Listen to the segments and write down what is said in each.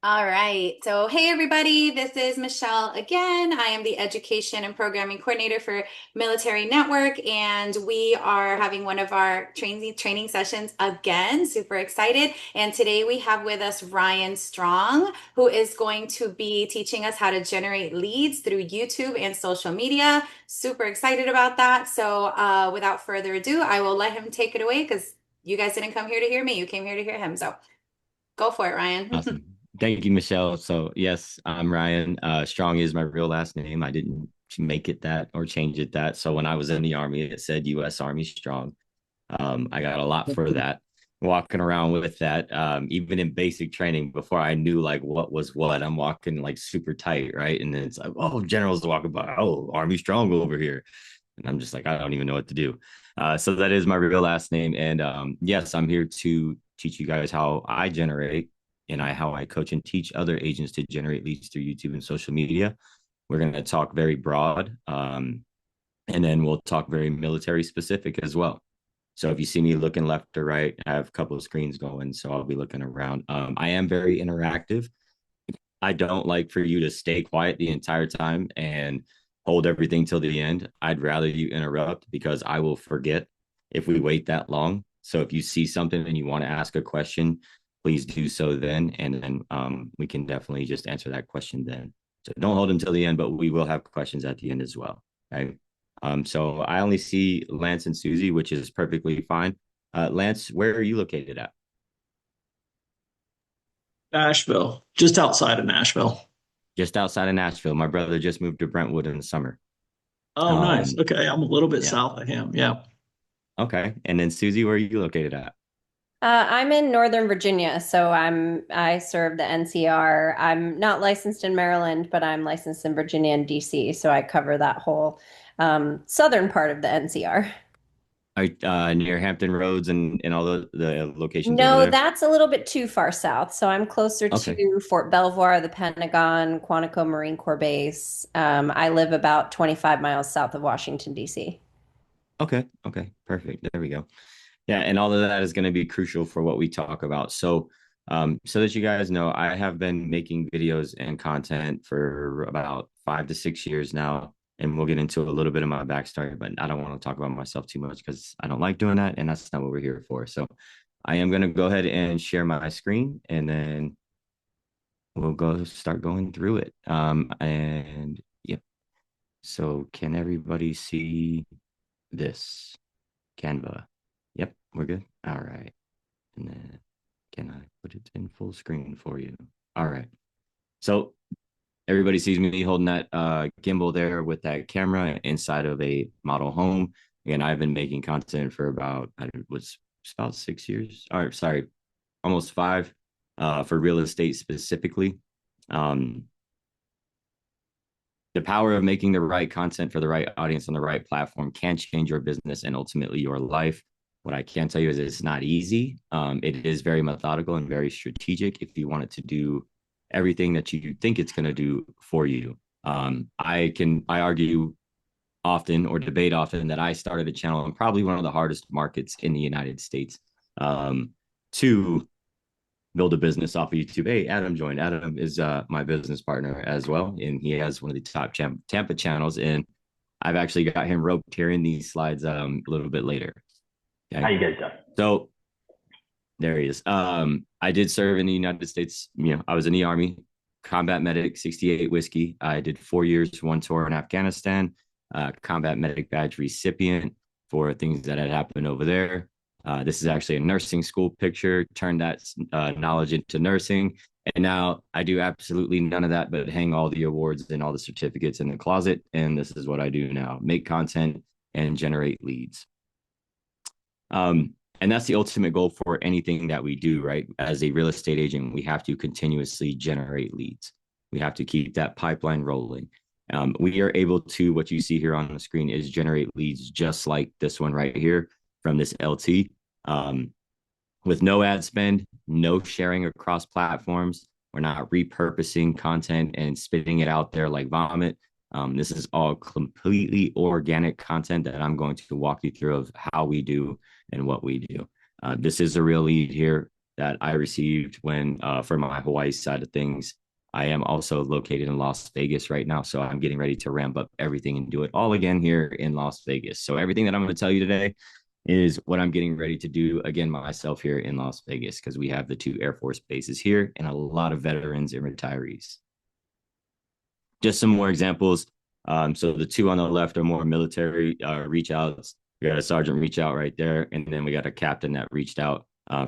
All right. So, hey, everybody, this is Michelle again. I am the Education and Programming Coordinator for Military Network, and we are having one of our training sessions again. Super excited. And today we have with us Ryan Strong, who is going to be teaching us how to generate leads through YouTube and social media. Super excited about that. So, without further ado, I will let him take it away because you guys didn't come here to hear me, you came here to hear him. So, go for it, Ryan. Awesome. Thank you, Michelle. So, yes, I'm Ryan. Strong is my real last name. I didn't make it that or change it that. So, when I was in the Army, it said U.S. Army Strong. I got a lot for that. Walking around with that, even in basic training, before I knew like what was what, I'm walking like super tight, right? And then it's like, oh, generals walking by, oh, Army Strong over here. And I'm just like, I don't even know what to do. So that is my real last name. And yes, I'm here to teach you guys how I generate and how I coach and teach other agents to generate leads through YouTube and social media. We're going to talk very broad, and then we'll talk very military specific as well. So if you see me looking left or right, I have a couple of screens going, so I'll be looking around. I am very interactive. I don't like for you to stay quiet the entire time and hold everything till the end. I'd rather you interrupt because I will forget if we wait that long. So if you see something and you want to ask a question, please do so then, and then we can definitely just answer that question then. So don't hold until the end, but we will have questions at the end as well. Okay. So I only see Lance and Susie, which is perfectly fine. Lance, where are you located at? Nashville, just outside of Nashville. Just outside of Nashville. My brother just moved to Brentwood in the summer. Oh, nice. Um, Okay, I'm a little bit yeah. south of him. Yeah. Okay. And then Susie, where are you located at? I'm in Northern Virginia, so I serve the NCR. I'm not licensed in Maryland, but I'm licensed in Virginia and DC, so I cover that whole southern part of the NCR. Are near Hampton Roads and all the locations over No, there? that's a little bit too far south. So I'm closer Okay. to Fort Belvoir, the Pentagon, Quantico Marine Corps Base. I live about 25 miles south of Washington, DC. Okay. Okay. Perfect. There we go. Yeah, and all of that is going to be crucial for what we talk about. So that you guys know, I have been making videos and content for about 5 to 6 years now, and we'll get into a little bit of my backstory. But I don't want to talk about myself too much because I don't like doing that, and that's not what we're here for. So, I am going to go ahead and share my screen, and then we'll go start going through it. And yep. So, can everybody see this Canva? Yep, we're good. All right. And then can I put it in full screen for you? All right. So everybody sees me holding that gimbal there with that camera inside of a model home. And I've been making content for about, I was about 6 years. Or sorry, almost five, for real estate specifically. Um, the power of making the right content for the right audience on the right platform can change your business and ultimately your life. What I can tell you is it's not easy. It is very methodical and very strategic if you want it to do everything that you think it's going to do for you. I argue often or debate often that I started a channel in probably one of the hardest markets in the United States, to build a business off of YouTube. Hey, Adam joined. Adam is my business partner as well, and he has one of the top Tampa channels. And I've actually got him roped here in these slides a little bit later. How Okay, you guys doing? so there he is. I did serve in the United States. I was in the Army, combat medic, 68 whiskey. I did 4 years, one tour in Afghanistan, combat medic badge recipient for things that had happened over there. This is actually a nursing school picture, turned that knowledge into nursing. And now I do absolutely none of that, but hang all the awards and all the certificates in the closet. And this is what I do now: make content and generate leads. And that's the ultimate goal for anything that we do, right? As a real estate agent, we have to continuously generate leads. We have to keep that pipeline rolling. We are able to, what you see here on the screen is generate leads just like this one right here from this LT, with no ad spend, no sharing across platforms. We're not repurposing content and spitting it out there like vomit. This is all completely organic content that I'm going to walk you through of how we do and what we do. This is a real lead here that I received when for my Hawaii side of things. I am also located in Las Vegas right now, so I'm getting ready to ramp up everything and do it all again here in Las Vegas. So everything that I'm going to tell you today is what I'm getting ready to do again myself here in Las Vegas, because we have the 2 Air Force bases here and a lot of veterans and retirees. Just some more examples. So the 2 on the left are more military reach outs. We got a sergeant reach out right there, and then we got a captain that reached out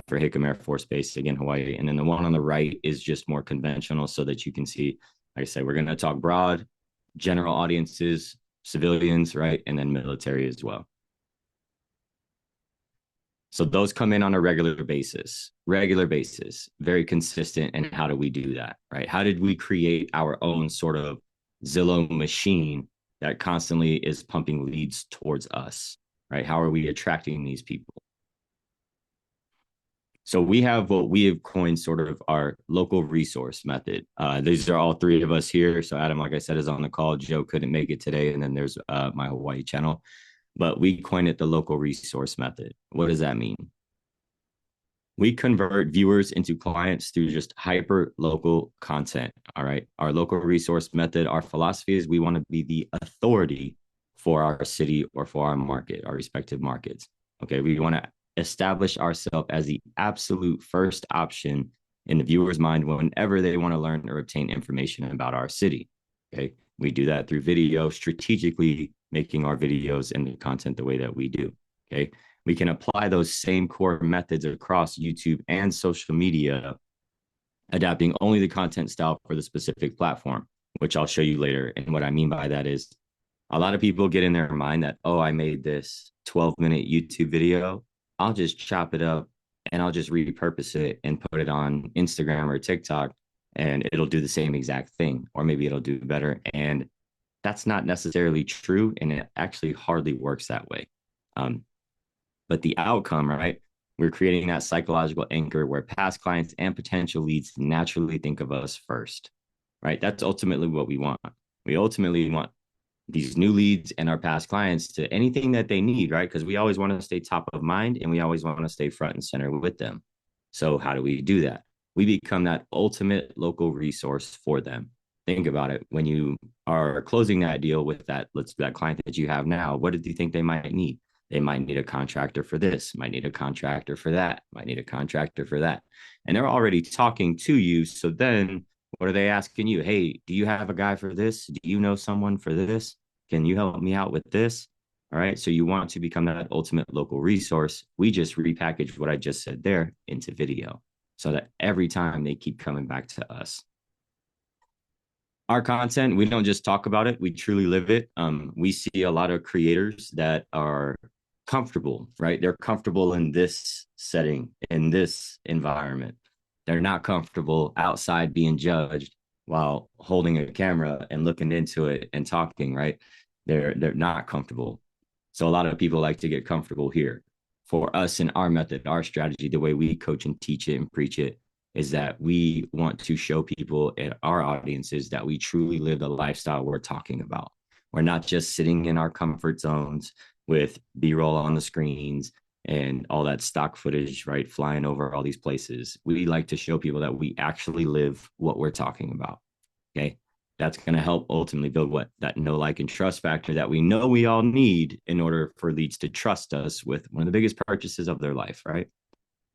for Hickam Air Force Base, again, Hawaii. And then the one on the right is just more conventional, so that you can see, like I said, we're going to talk broad, general audiences, civilians, right? And then military as well. So those come in on a regular basis, very consistent. And how do we do that, right? How did we create our own sort of Zillow machine that constantly is pumping leads towards us, right? How are we attracting these people? So we have what we have coined sort of our local resource method. These are all 3 of us here. So Adam, like I said, is on the call. Joe couldn't make it today. And then there's my Hawaii channel. But we coined it the local resource method. What does that mean? We convert viewers into clients through just hyper local content. All right. Our local resource method, our philosophy is we want to be the authority for our city or for our market, our respective markets. Okay. We want to establish ourselves as the absolute first option in the viewer's mind whenever they want to learn or obtain information about our city. Okay. We do that through video, strategically making our videos and the content the way that we do. Okay. We can apply those same core methods across YouTube and social media, adapting only the content style for the specific platform, which I'll show you later. And what I mean by that is a lot of people get in their mind that, oh, I made this 12-minute YouTube video. I'll just chop it up and I'll just repurpose it and put it on Instagram or TikTok, and it'll do the same exact thing, or maybe it'll do better. And that's not necessarily true. And it actually hardly works that way. But the outcome, right? We're creating that psychological anchor where past clients and potential leads naturally think of us first, right? That's ultimately what we want. We ultimately want these new leads and our past clients to anything that they need, right? Because we always want to stay top of mind and we always want to stay front and center with them. So how do we do that? We become that ultimate local resource for them. Think about it. When you are closing that deal with that client that you have now, what do you think they might need? They might need a contractor for this, might need a contractor for that, might need a contractor for that. And they're already talking to you. So then what are they asking you? Hey, do you have a guy for this? Do you know someone for this? Can you help me out with this? All right. So you want to become that ultimate local resource. We just repackaged what I just said there into video so that every time they keep coming back to us. Our content, we don't just talk about it, we truly live it. We see a lot of creators that are comfortable, right? They're comfortable in this setting, in this environment. They're not comfortable outside being judged while holding a camera and looking into it and talking, right? They're not comfortable. So a lot of people like to get comfortable here. For us in our method, our strategy, the way we coach and teach it and preach it, is that we want to show people and our audiences that we truly live the lifestyle we're talking about. We're not just sitting in our comfort zones with B-roll on the screens and all that stock footage, right, flying over all these places. We like to show people that we actually live what we're talking about, okay? That's going to help ultimately build what that know, like, and trust factor that we know we all need in order for leads to trust us with one of the biggest purchases of their life, right?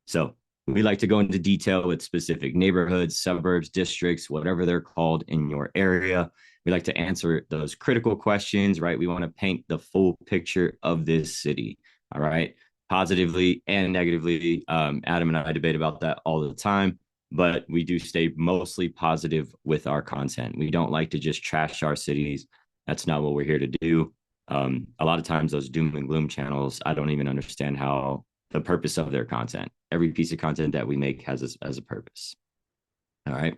So we like to go into detail with specific neighborhoods, suburbs, districts, whatever they're called in your area. We like to answer those critical questions, right? We want to paint the full picture of this city, all right? Positively and negatively. Adam and I debate about that all the time, but we do stay mostly positive with our content. We don't like to just trash our cities. That's not what we're here to do. A lot of times those doom and gloom channels, I don't even understand how the purpose of their content. Every piece of content that we make has a purpose. All right.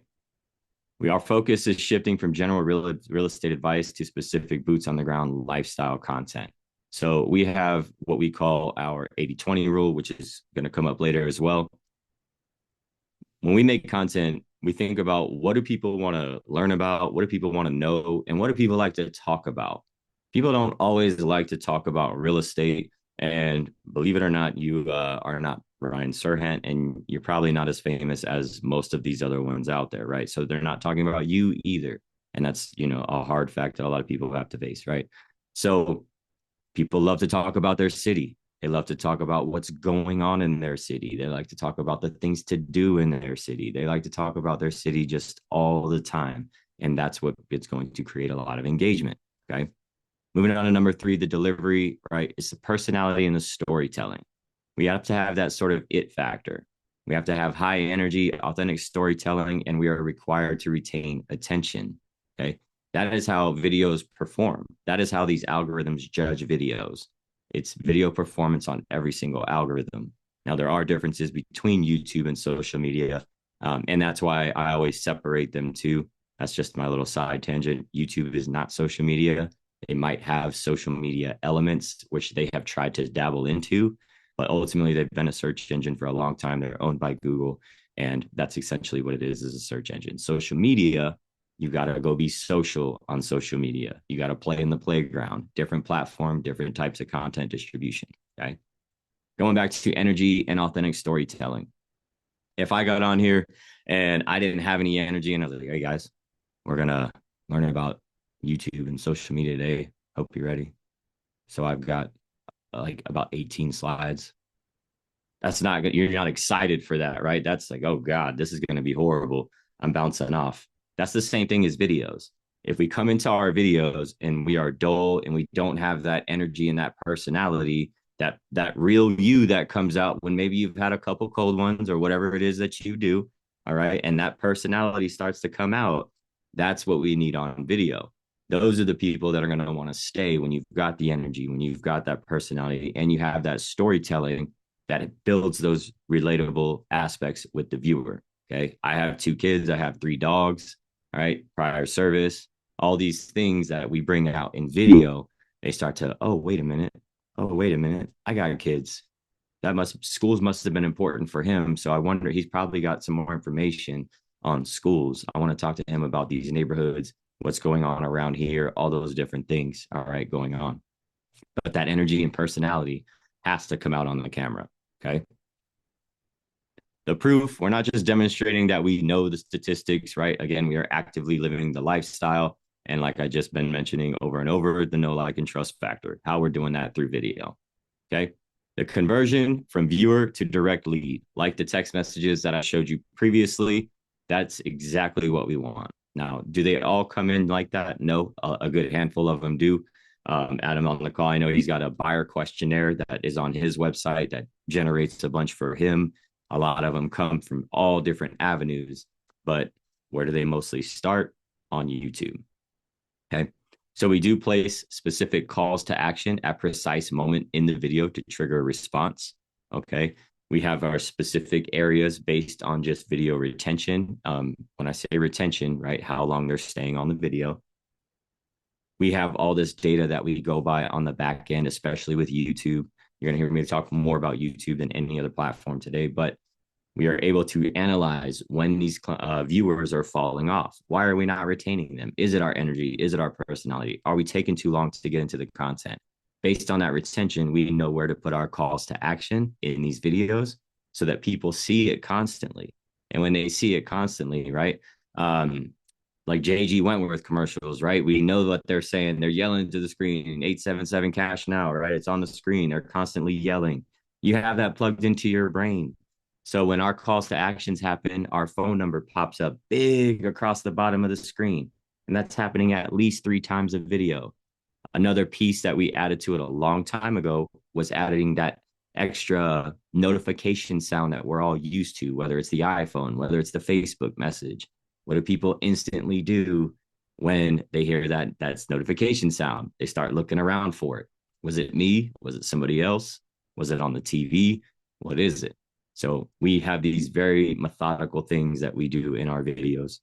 Our focus is shifting from general real estate advice to specific boots on the ground lifestyle content. So we have what we call our 80-20 rule, which is going to come up later as well. When we make content, we think about what do people want to learn about, what do people want to know, and what do people like to talk about. People don't always like to talk about real estate. And believe it or not, you are not Ryan Serhant, and you're probably not as famous as most of these other ones out there, right? So they're not talking about you either. And that's, a hard fact that a lot of people have to face, right? So people love to talk about their city. They love to talk about what's going on in their city. They like to talk about the things to do in their city. They like to talk about their city just all the time. And that's what it's going to create a lot of engagement. Okay. Moving on to number 3, the delivery, right? It's the personality and the storytelling. We have to have that sort of it factor. We have to have high energy, authentic storytelling, and we are required to retain attention. Okay. That is how videos perform. That is how these algorithms judge videos. It's video performance on every single algorithm. Now, there are differences between YouTube and social media, and that's why I always separate them too. That's just my little side tangent. YouTube is not social media. They might have social media elements, which they have tried to dabble into, but ultimately they've been a search engine for a long time. They're owned by Google, and that's essentially what it is a search engine. Social media, you got to go be social on social media. You got to play in the playground, different platform, different types of content distribution. Okay. Going back to energy and authentic storytelling. If I got on here and I didn't have any energy and I was like, hey guys, we're going to learn about YouTube and social media today. Hope you're ready. So I've got like about 18 slides. That's not good. You're not excited for that, right? That's like, oh God, this is going to be horrible. I'm bouncing off. That's the same thing as videos. If we come into our videos and we are dull and we don't have that energy and that personality, that real you that comes out when maybe you've had a couple cold ones or whatever it is that you do, all right, and that personality starts to come out, that's what we need on video. Those are the people that are going to want to stay when you've got the energy, when you've got that personality, and you have that storytelling that it builds those relatable aspects with the viewer. Okay. I have 2 kids. I have 3 dogs. All right. Prior service, all these things that we bring out in video, they start to, oh, wait a minute. Oh, wait a minute. I got kids. Schools must have been important for him. So I wonder, he's probably got some more information on schools. I want to talk to him about these neighborhoods, what's going on around here, all those different things. All right. Going on. But that energy and personality has to come out on the camera. Okay. The proof, we're not just demonstrating that we know the statistics, right? Again, we are actively living the lifestyle. And like I just been mentioning over and over, the know, like, and trust factor, how we're doing that through video. Okay. The conversion from viewer to direct lead, like the text messages that I showed you previously, that's exactly what we want. Now, do they all come in like that? No, a good handful of them do. Adam on the call, I know he's got a buyer questionnaire that is on his website that generates a bunch for him. A lot of them come from all different avenues, but where do they mostly start? On YouTube. Okay. So we do place specific calls to action at precise moment in the video to trigger a response. Okay. We have our specific areas based on just video retention. When I say retention, right, how long they're staying on the video. We have all this data that we go by on the back end, especially with YouTube. You're going to hear me talk more about YouTube than any other platform today, but we are able to analyze when these viewers are falling off. Why are we not retaining them? Is it our energy? Is it our personality? Are we taking too long to get into the content? Based on that retention, we know where to put our calls to action in these videos so that people see it constantly. And when they see it constantly, right? Like JG Wentworth commercials, right? We know what they're saying. They're yelling to the screen, 877 cash now, right? It's on the screen. They're constantly yelling. You have that plugged into your brain. So when our calls to actions happen, our phone number pops up big across the bottom of the screen. And that's happening at least 3 times a video. Another piece that we added to it a long time ago was adding that extra notification sound that we're all used to, whether it's the iPhone, whether it's the Facebook message. What do people instantly do when they hear that's notification sound? They start looking around for it. Was it me? Was it somebody else? Was it on the TV? What is it? So we have these very methodical things that we do in our videos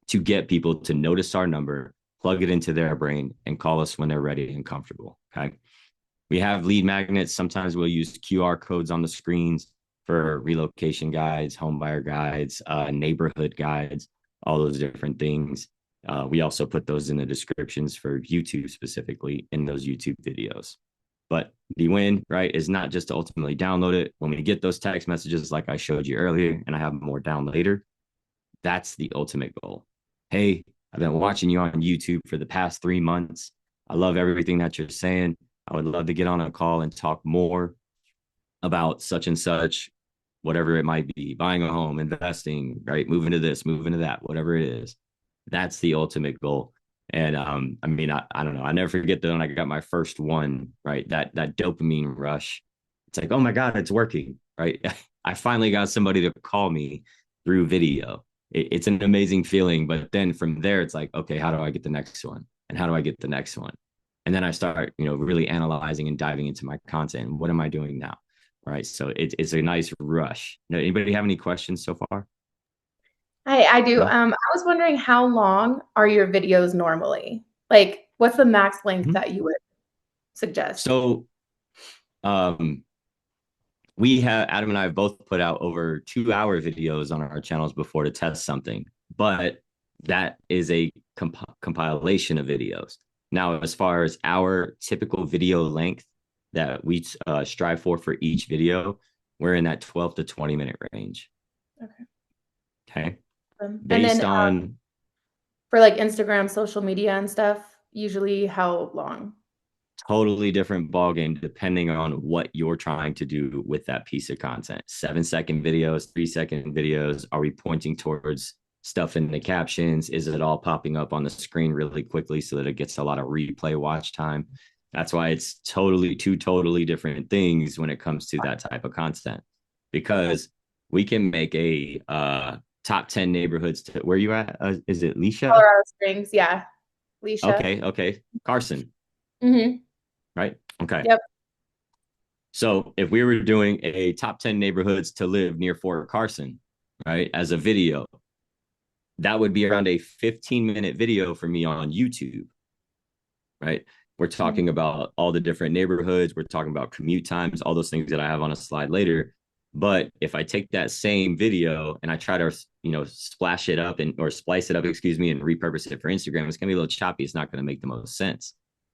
to get people to notice our number, plug it into their brain, and call us when they're ready and comfortable. Okay. We have lead magnets. Sometimes we'll use QR codes on the screens for relocation guides, home buyer guides, neighborhood guides, all those different things. We also put those in the descriptions for YouTube specifically in those YouTube videos. But the win, right, is not just to ultimately download it. When we get those text messages, like I showed you earlier, and I have more down later, that's the ultimate goal. Hey, I've been watching you on YouTube for the past 3 months. I love everything that you're saying. I would love to get on a call and talk more about such and such, whatever it might be, buying a home, investing, right? Moving to this, moving to that, whatever it is. That's the ultimate goal. And I mean, I don't know. I never forget that when I got my first one, right? That dopamine rush. It's like, oh my God, it's working, right? I finally got somebody to call me through video. It's an amazing feeling. But then from there, it's like, okay, how do I get the next one? And how do I get the next one? And then I start, really analyzing and diving into my content. What am I doing now? Right. So it's a nice rush. Anybody have any questions so far? I do. No? I was wondering, how long are your videos normally? Like, what's the max length Mhm. that you would suggest? So um, we have, Adam and I have both put out over 2-hour videos on our channels before to test something, but that is a compilation of videos. Now, as far as our typical video length that we strive for each video, we're in that 12 to 20 minute range. Okay. Okay. And Based then on for like Instagram, social media and stuff, usually how long? totally different ball game depending on what you're trying to do with that piece of content. 7-second videos, 3-second videos. Are we pointing towards stuff in the captions? Is it all popping up on the screen really quickly so that it gets a lot of replay watch time? That's why it's two totally different things when it comes to that type of content, because we can make a top 10 neighborhoods to where you at? Is it Leisha? Colorado Springs, yeah. Leisha. Okay. Carson, Mm-hmm. right? Okay. Yep. So if we were doing a top 10 neighborhoods to live near Fort Carson, right, as a video, that would be around a 15-minute video for me on YouTube, right? We're talking about all the different neighborhoods. We're talking about commute times, all those things that I have on a slide later. But if I take that same video and I try to, splash it up or splice it up, excuse me, and repurpose it for Instagram, it's going to be a little choppy. It's not going to make the most sense.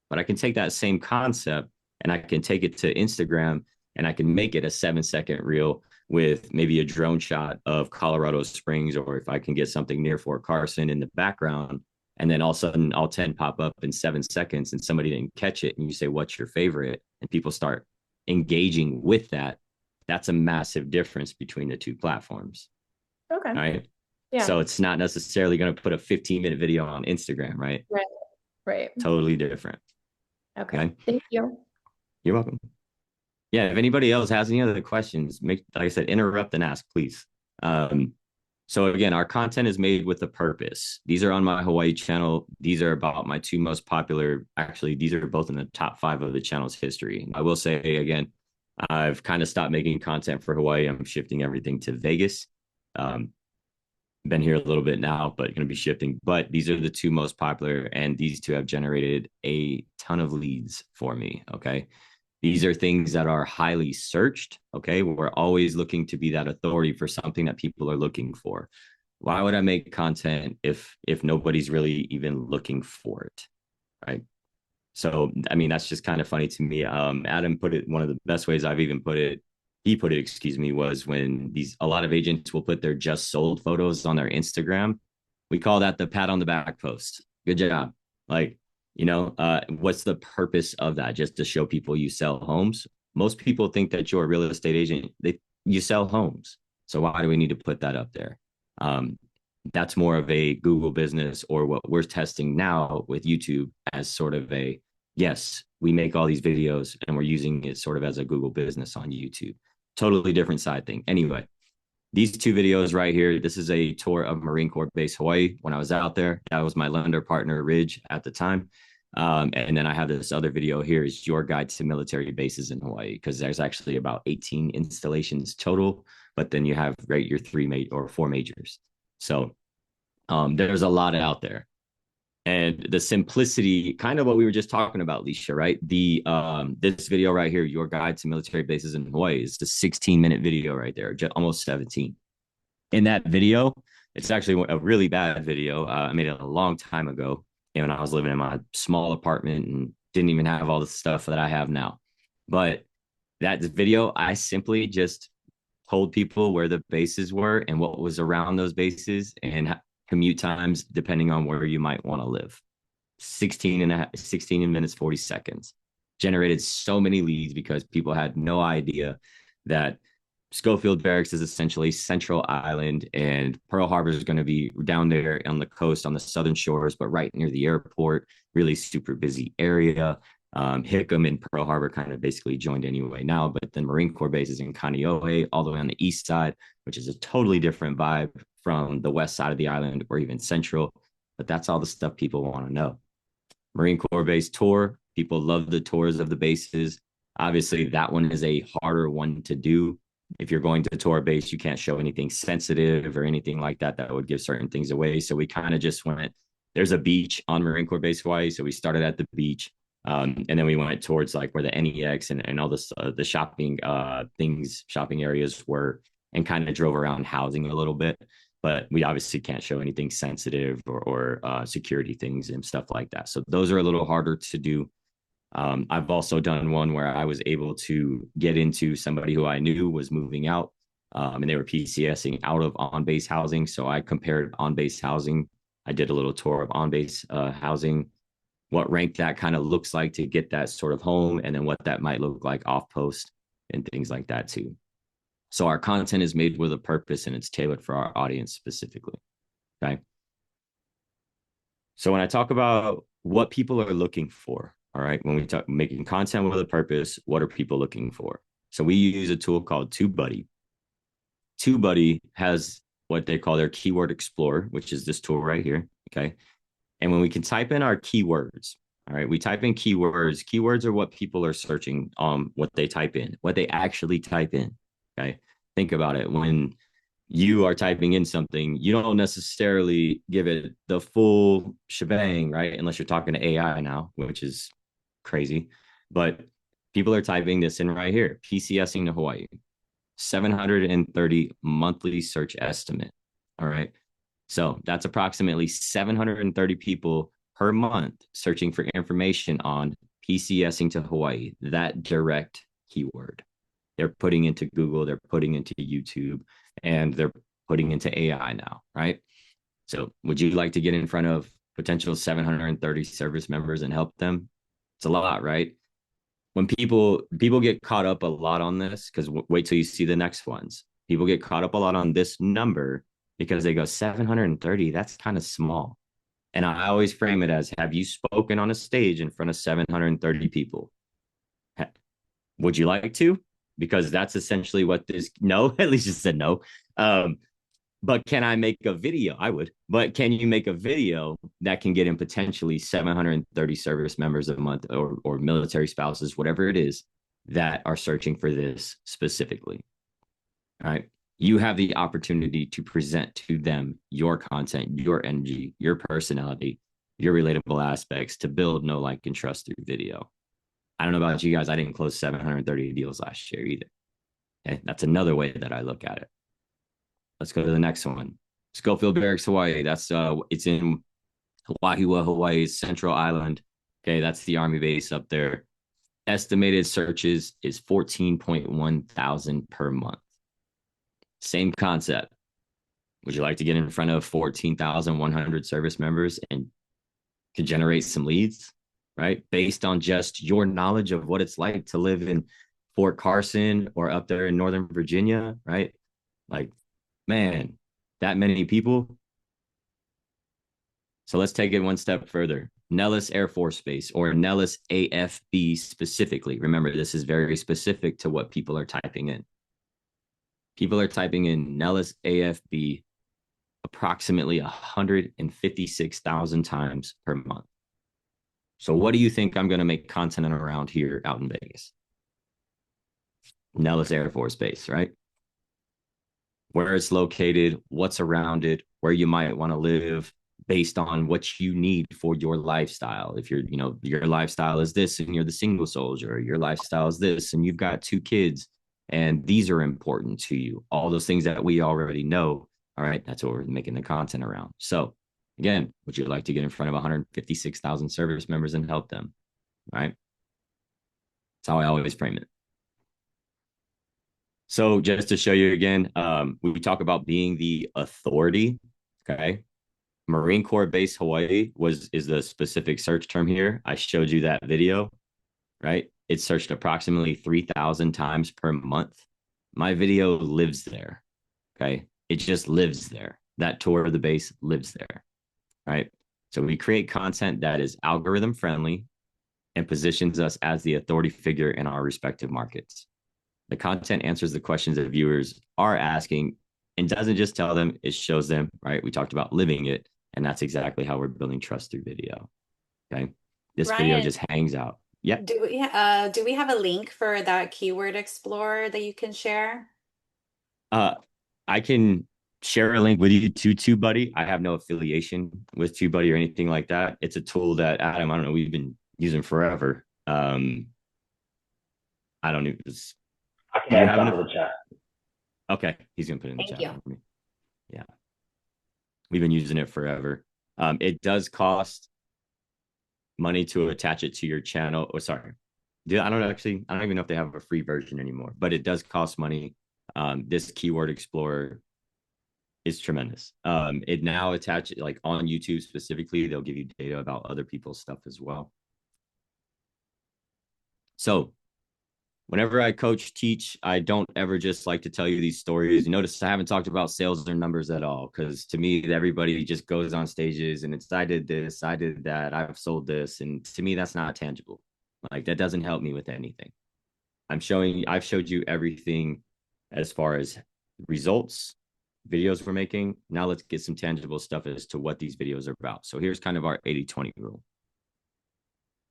But I can take that same concept and I can take it to Instagram and I can make it a 7-second reel with maybe a drone shot of Colorado Springs, or if I can get something near Fort Carson in the background, and then all of a sudden all 10 pop up in 7 seconds and somebody didn't catch it and you say, what's your favorite? And people start engaging with that. That's a massive difference between the two platforms. Okay. Right. Yeah. So it's not necessarily going to put a 15-minute video on Instagram, right? Right. Totally different. Okay. Thank you. You're welcome. Yeah. If anybody else has any other questions, like I said, interrupt and ask, please. So again, our content is made with a purpose. These are on my Hawaii channel. These are about my two most popular. Actually, these are both in the top 5 of the channel's history. I will say again, I've kind of stopped making content for Hawaii. I'm shifting everything to Vegas. Been here a little bit now, but going to be shifting. But these are the two most popular, and these two have generated a ton of leads for me. Okay. These are things that are highly searched. Okay. We're always looking to be that authority for something that people are looking for. Why would I make content if nobody's really even looking for it? Right. So, I mean, that's just kind of funny to me. Adam put it, one of the best ways I've even put it, he put it, excuse me, was when a lot of agents will put their just sold photos on their Instagram. We call that the pat on the back post. Good job. Like, what's the purpose of that? Just to show people you sell homes? Most people think that you're a real estate agent. You sell homes. So why do we need to put that up there? That's more of a Google business, or what we're testing now with YouTube as sort of yes, we make all these videos and we're using it sort of as a Google business on YouTube. Totally different side thing. Anyway, these two videos right here, this is a tour of Marine Corps Base Hawaii. When I was out there, that was my lender partner, Ridge, at the time. And then I have this other video here, is your guide to military bases in Hawaii, because there's actually about 18 installations total, but then you have your 4 majors. So there's a lot out there. And the simplicity, kind of what we were just talking about, Leisha, right? This video right here, your guide to military bases in Hawaii, is the 16-minute video right there, almost 17. In that video, it's actually a really bad video. I made it a long time ago, when I was living in my small apartment and didn't even have all the stuff that I have now. But that video, I simply just told people where the bases were and what was around those bases and commute times depending on where you might want to live. 16 minutes 40 seconds. Generated so many leads because people had no idea that Schofield Barracks is essentially Central Island, and Pearl Harbor is going to be down there on the coast on the southern shores, but right near the airport. Really super busy area. Hickam and Pearl Harbor kind of basically joined anyway now, but then Marine Corps base is in Kaneohe, all the way on the east side, which is a totally different vibe from the west side of the island or even central. But that's all the stuff people want to know. Marine Corps base tour. People love the tours of the bases. Obviously, that one is a harder one to do. If you're going to tour a base, you can't show anything sensitive or anything like that that would give certain things away. So we kind of just went, there's a beach on Marine Corps Base Hawaii. So we started at the beach. And then we went towards like where the NEX and all this, the shopping shopping areas were, and kind of drove around housing a little bit. But we obviously can't show anything sensitive or security things and stuff like that. So those are a little harder to do. I've also done one where I was able to get into somebody who I knew was moving out, and they were PCSing out of on-base housing. So I compared on-base housing. I did a little tour of on-base housing, what rank that kind of looks like to get that sort of home, and then what that might look like off post and things like that too. So our content is made with a purpose and it's tailored for our audience specifically. Okay. So when I talk about what people are looking for, all right, when we talk making content with a purpose, what are people looking for? So we use a tool called TubeBuddy. TubeBuddy has what they call their keyword explorer, which is this tool right here. Okay. And when we can type in our keywords, all right, we type in keywords. Keywords are what people are searching on, what they type in, what they actually type in. Okay. Think about it. When you are typing in something, you don't necessarily give it the full shebang, right? Unless you're talking to AI now, which is crazy. But people are typing this in right here, PCSing to Hawaii, 730 monthly search estimate. All right. So that's approximately 730 people per month searching for information on PCSing to Hawaii, that direct keyword. They're putting into Google, they're putting into YouTube, and they're putting into AI now, right? So would you like to get in front of potential 730 service members and help them? It's a lot, right? When people get caught up a lot on this, because wait till you see the next ones. People get caught up a lot on this number because they go 730, that's kind of small. And I always frame it as, have you spoken on a stage in front of 730 people? Would you like to? Because that's essentially what this, no, at least you said no. But can I make a video? I would. But can you make a video that can get in potentially 730 service members a month or military spouses, whatever it is, that are searching for this specifically? All right. You have the opportunity to present to them your content, your energy, your personality, your relatable aspects to build know, like, and trust through video. I don't know about you guys. I didn't close 730 deals last year either. Okay? That's another way that I look at it. Let's go to the next one. Schofield Barracks, Hawaii. That's it's in Wahiawa, Hawaii, Central Island. Okay, that's the Army base up there. Estimated searches is 14.1 thousand per month. Same concept. Would you like to get in front of 14,100 service members and to generate some leads, right? Based on just your knowledge of what it's like to live in Fort Carson or up there in Northern Virginia, right? Like, man, that many people. So let's take it one step further. Nellis Air Force Base, or Nellis AFB specifically. Remember, this is very specific to what people are typing in. People are typing in Nellis AFB approximately 156,000 times per month. So what do you think I'm going to make content around here out in Vegas? Nellis Air Force Base, right? Where it's located, what's around it, where you might want to live based on what you need for your lifestyle. If you're, your lifestyle is this and you're the single soldier, your lifestyle is this and you've got 2 kids and these are important to you. All those things that we already know. All right. That's what we're making the content around. So again, would you like to get in front of 156,000 service members and help them? All right. That's how I always frame it. So just to show you again, we talk about being the authority. Okay. Marine Corps Base Hawaii is the specific search term here. I showed you that video, right? It's searched approximately 3,000 times per month. My video lives there. Okay. It just lives there. That tour of the base lives there. Right. So we create content that is algorithm friendly and positions us as the authority figure in our respective markets. The content answers the questions that viewers are asking and doesn't just tell them, it shows them, right? We talked about living it, and that's exactly how we're building trust through video. Okay. This video Ryan, just hangs out. Yeah. do we have a link for that keyword explorer that you can share? I can share a link with you to TubeBuddy. I have no affiliation with TubeBuddy or anything like that. It's a tool that Adam, I don't know, we've been using forever. I don't know. I can add some to the chat. Okay, he's gonna put it in the Thank chat you. for me. Yeah, we've been using it forever. It does cost money to attach it to your channel. Oh, sorry. I don't even know if they have a free version anymore, but it does cost money. This keyword explorer is tremendous. It now attaches like on YouTube specifically, they'll give you data about other people's stuff as well. So whenever I coach, teach, I don't ever just like to tell you these stories. You notice I haven't talked about sales or numbers at all, because to me, everybody just goes on stages and it's, I did this, I did that, I've sold this. And to me, that's not tangible. Like that doesn't help me with anything. I've showed you everything as far as results, videos we're making. Now let's get some tangible stuff as to what these videos are about. So here's kind of our 80-20 rule.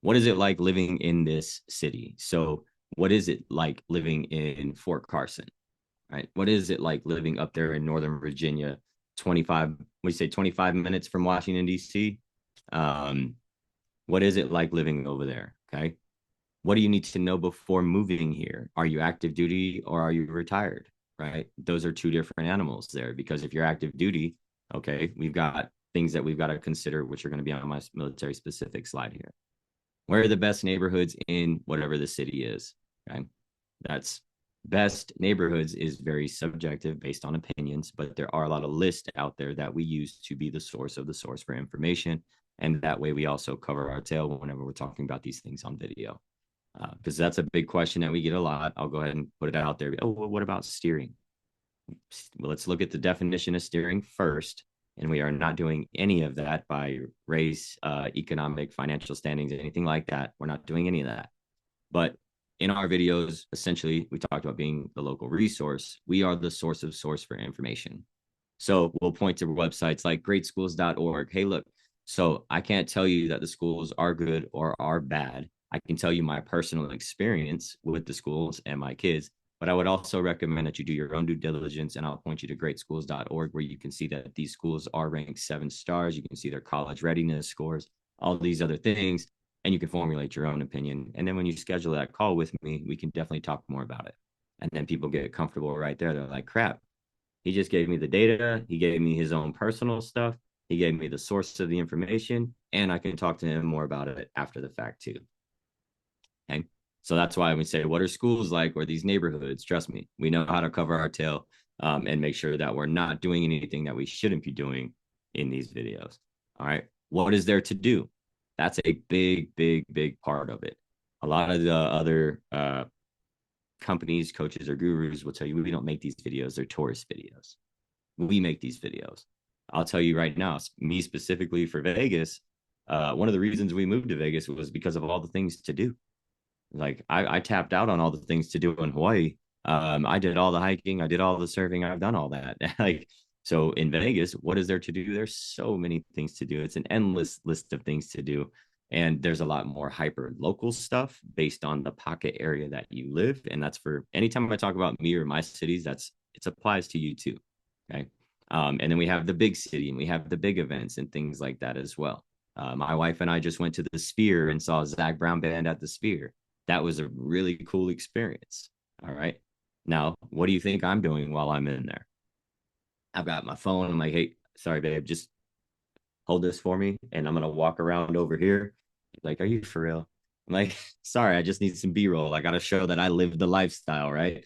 What is it like living in this city? So what is it like living in Fort Carson, right? What is it like living up there in Northern Virginia, 25 minutes from Washington, D.C.? What is it like living over there? Okay. What do you need to know before moving here? Are you active duty or are you retired? Right. Those are two different animals there, because if you're active duty, okay, we've got things that we've got to consider, which are going to be on my military specific slide here. Where are the best neighborhoods in whatever the city is? Okay. That's best neighborhoods is very subjective based on opinions, but there are a lot of lists out there that we use to be the source of the source for information. And that way we also cover our tail whenever we're talking about these things on video. Because that's a big question that we get a lot. I'll go ahead and put it out there. Oh, well, what about steering? Well, let's look at the definition of steering first. And we are not doing any of that by race, economic, financial standings, anything like that. We're not doing any of that. But in our videos, essentially, we talked about being the local resource. We are the source for information. So we'll point to websites like greatschools.org. Hey, look, so I can't tell you that the schools are good or are bad. I can tell you my personal experience with the schools and my kids, but I would also recommend that you do your own due diligence, and I'll point you to greatschools.org, where you can see that these schools are ranked 7 stars. You can see their college readiness scores, all these other things, and you can formulate your own opinion. And then when you schedule that call with me, we can definitely talk more about it. And then people get comfortable right there. They're like, crap, he just gave me the data. He gave me his own personal stuff. He gave me the source of the information, and I can talk to him more about it after the fact too. Okay. So that's why we say, what are schools like, or these neighborhoods? Trust me, we know how to cover our tail and make sure that we're not doing anything that we shouldn't be doing in these videos. All right. What is there to do? That's a big, big, big part of it. A lot of the other companies, coaches, or gurus will tell you, we don't make these videos. They're tourist videos. We make these videos. I'll tell you right now, me specifically for Vegas, one of the reasons we moved to Vegas was because of all the things to do. Like I tapped out on all the things to do in Hawaii. I did all the hiking, I did all the surfing, I've done all that. Like, so in Vegas, what is there to do? There's so many things to do. It's an endless list of things to do. And there's a lot more hyper local stuff based on the pocket area that you live. And that's for anytime I talk about me or my cities, it applies to you too. Okay. And then we have the big city and we have the big events and things like that as well. My wife and I just went to the Sphere and saw Zach Brown Band at the Sphere. That was a really cool experience. All right. Now, what do you think I'm doing while I'm in there? I've got my phone. I'm like, hey, sorry, babe, just hold this for me. And I'm going to walk around over here. Like, are you for real? I'm like, sorry, I just need some B-roll. I got to show that I live the lifestyle, right?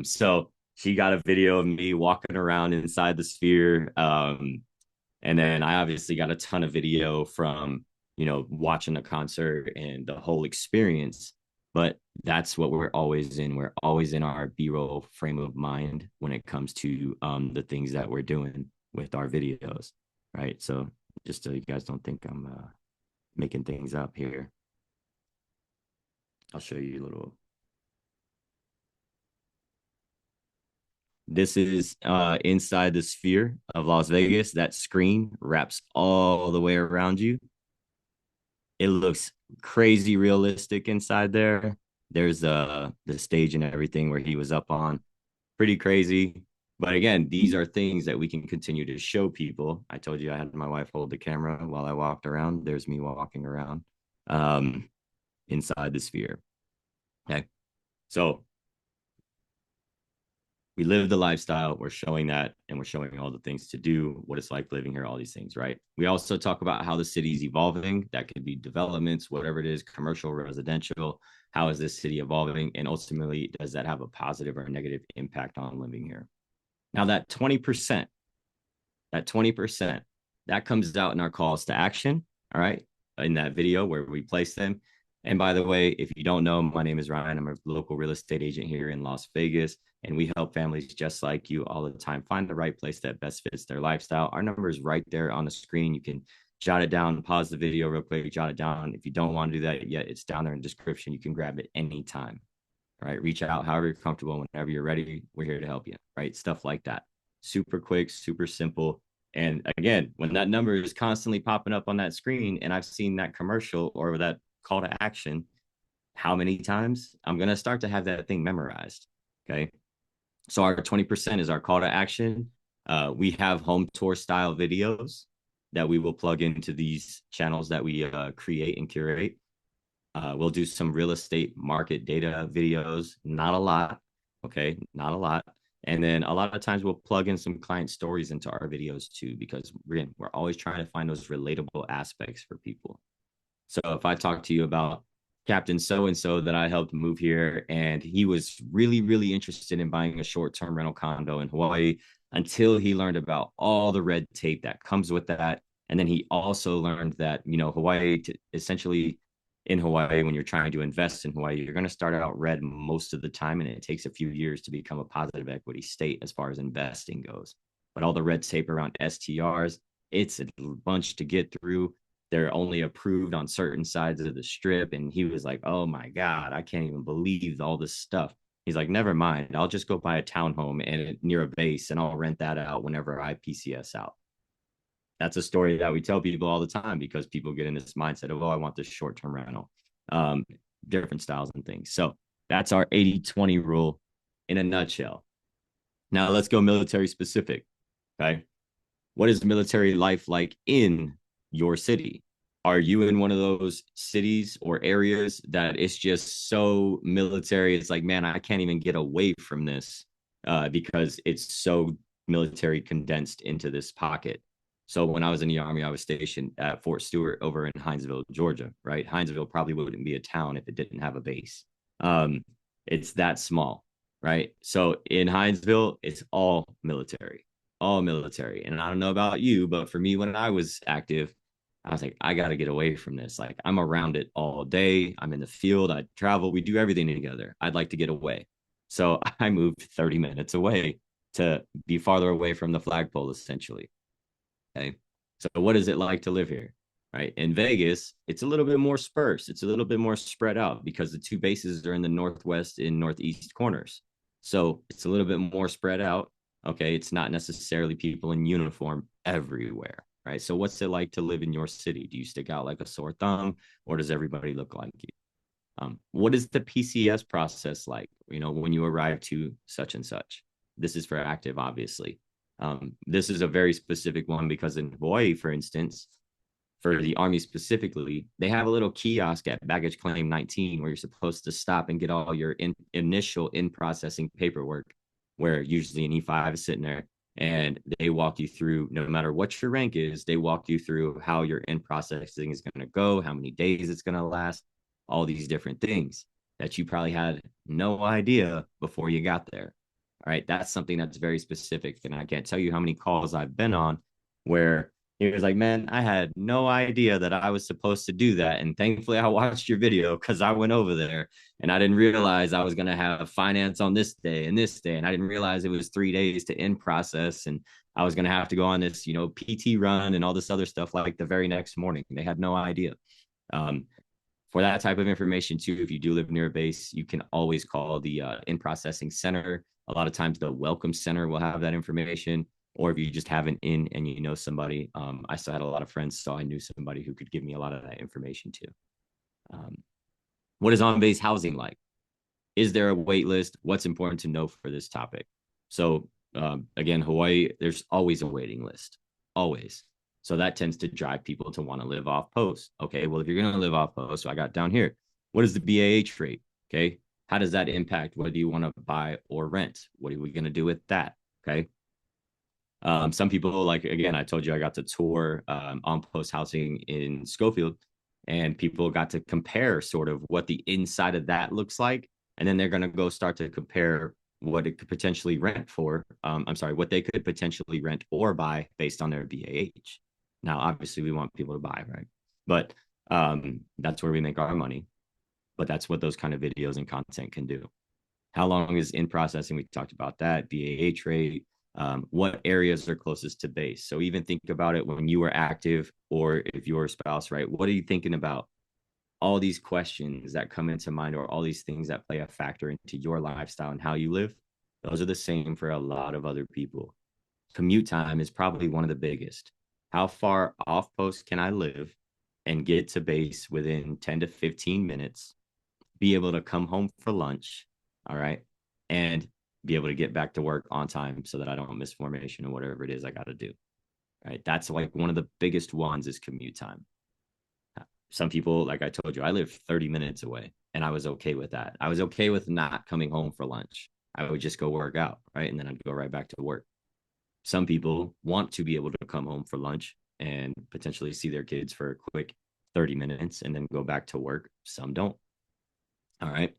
So she got a video of me walking around inside the sphere. And then I obviously got a ton of video from, watching the concert and the whole experience. But that's what we're always in. We're always in our B-roll frame of mind when it comes to the things that we're doing with our videos, right? So just so you guys don't think I'm making things up here, I'll show you a little. This is inside the sphere of Las Vegas. That screen wraps all the way around you. It looks crazy realistic inside there. There's the stage and everything where he was up on. Pretty crazy. But again, these are things that we can continue to show people. I told you I had my wife hold the camera while I walked around. There's me walking around inside the sphere. Okay. So we live the lifestyle. We're showing that, and we're showing all the things to do, what it's like living here, all these things, right? We also talk about how the city's evolving. That could be developments, whatever it is, commercial, residential. How is this city evolving? And ultimately, does that have a positive or a negative impact on living here? Now, that 20%, that comes out in our calls to action, all right, in that video where we place them. And by the way, if you don't know, my name is Ryan. I'm a local real estate agent here in Las Vegas, and we help families just like you all the time find the right place that best fits their lifestyle. Our number is right there on the screen. You can jot it down, pause the video real quick, jot it down. If you don't want to do that yet, it's down there in the description. You can grab it anytime. All right, reach out however you're comfortable. Whenever you're ready, we're here to help you, right? Stuff like that. Super quick, super simple. And again, when that number is constantly popping up on that screen and I've seen that commercial or that call to action, how many times? I'm going to start to have that thing memorized. Okay. So our 20% is our call to action. We have home tour style videos that we will plug into these channels that we create and curate. We'll do some real estate market data videos, not a lot. Okay. Not a lot. And then a lot of times we'll plug in some client stories into our videos too, because we're always trying to find those relatable aspects for people. So if I talk to you about Captain so-and-so that I helped move here, and he was really, really interested in buying a short-term rental condo in Hawaii until he learned about all the red tape that comes with that. And then he also learned that, Hawaii, essentially in Hawaii, when you're trying to invest in Hawaii, you're going to start out red most of the time, and it takes a few years to become a positive equity state as far as investing goes. But all the red tape around STRs, it's a bunch to get through. They're only approved on certain sides of the strip. And he was like, oh my God, I can't even believe all this stuff. He's like, never mind. I'll just go buy a townhome and near a base and I'll rent that out whenever I PCS out. That's a story that we tell people all the time because people get in this mindset of, oh, I want this short-term rental, different styles and things. So that's our 80-20 rule in a nutshell. Now let's go military specific. Okay. What is military life like in your city? Are you in one of those cities or areas that it's just so military? It's like, man, I can't even get away from this because it's so military condensed into this pocket. So when I was in the Army, I was stationed at Fort Stewart over in Hinesville, Georgia, right? Hinesville probably wouldn't be a town if it didn't have a base. It's that small, right? So in Hinesville, it's all military. And I don't know about you, but for me, when I was active, I was like, I got to get away from this. Like, I'm around it all day. I'm in the field. I travel. We do everything together. I'd like to get away. So I moved 30 minutes away to be farther away from the flagpole, essentially. Okay. So what is it like to live here? Right. In Vegas, it's a little bit more sparse. It's a little bit more spread out because the two bases are in the northwest and northeast corners. So it's a little bit more spread out. Okay. It's not necessarily people in uniform everywhere. Right. So what's it like to live in your city? Do you stick out like a sore thumb, or does everybody look like you? What is the PCS process like, when you arrive to such and such? This is for active, obviously. This is a very specific one because in Hawaii, for instance, for the Army specifically, they have a little kiosk at baggage claim 19 where you're supposed to stop and get all your initial in-processing paperwork, where usually an E5 is sitting there, and they walk you through, no matter what your rank is, they walk you through how your in-processing is going to go, how many days it's going to last, all these different things that you probably had no idea before you got there. All right. That's something that's very specific. And I can't tell you how many calls I've been on where he was like, man, I had no idea that I was supposed to do that. And thankfully, I watched your video because I went over there and I didn't realize I was going to have finance on this day and this day. And I didn't realize it was 3 days to in process. And I was going to have to go on this, PT run and all this other stuff like the very next morning. They had no idea. For that type of information too, if you do live near a base, you can always call the in processing center. A lot of times the welcome center will have that information, or if you just have an in and you know somebody. I still had a lot of friends, so I knew somebody who could give me a lot of that information too. What is on-base housing like? Is there a wait list? What's important to know for this topic? So again, Hawaii, there's always a waiting list, always. So that tends to drive people to want to live off post. Okay, well, if you're going to live off post, so I got down here, what is the BAH rate? Okay, how does that impact whether you want to buy or rent? What are we going to do with that? Okay. Some people, like, again, I told you I got to tour on post housing in Schofield, and people got to compare sort of what the inside of that looks like. And then they're going to go start to compare what it could potentially rent for. What they could potentially rent or buy based on their BAH. Now, obviously, we want people to buy, right? But that's where we make our money. But that's what those kind of videos and content can do. How long is in processing? We talked about that. BAH rate. What areas are closest to base? So even think about it when you were active, or if you're a spouse, right? What are you thinking about? All these questions that come into mind, or all these things that play a factor into your lifestyle and how you live, those are the same for a lot of other people. Commute time is probably one of the biggest. How far off post can I live and get to base within 10 to 15 minutes, be able to come home for lunch, all right, and be able to get back to work on time so that I don't miss formation or whatever it is I got to do, right? That's like one of the biggest ones is commute time. Some people, like I told you, I live 30 minutes away, and I was okay with that. I was okay with not coming home for lunch. I would just go work out, right? And then I'd go right back to work. Some people want to be able to come home for lunch and potentially see their kids for a quick 30 minutes and then go back to work. Some don't. All right.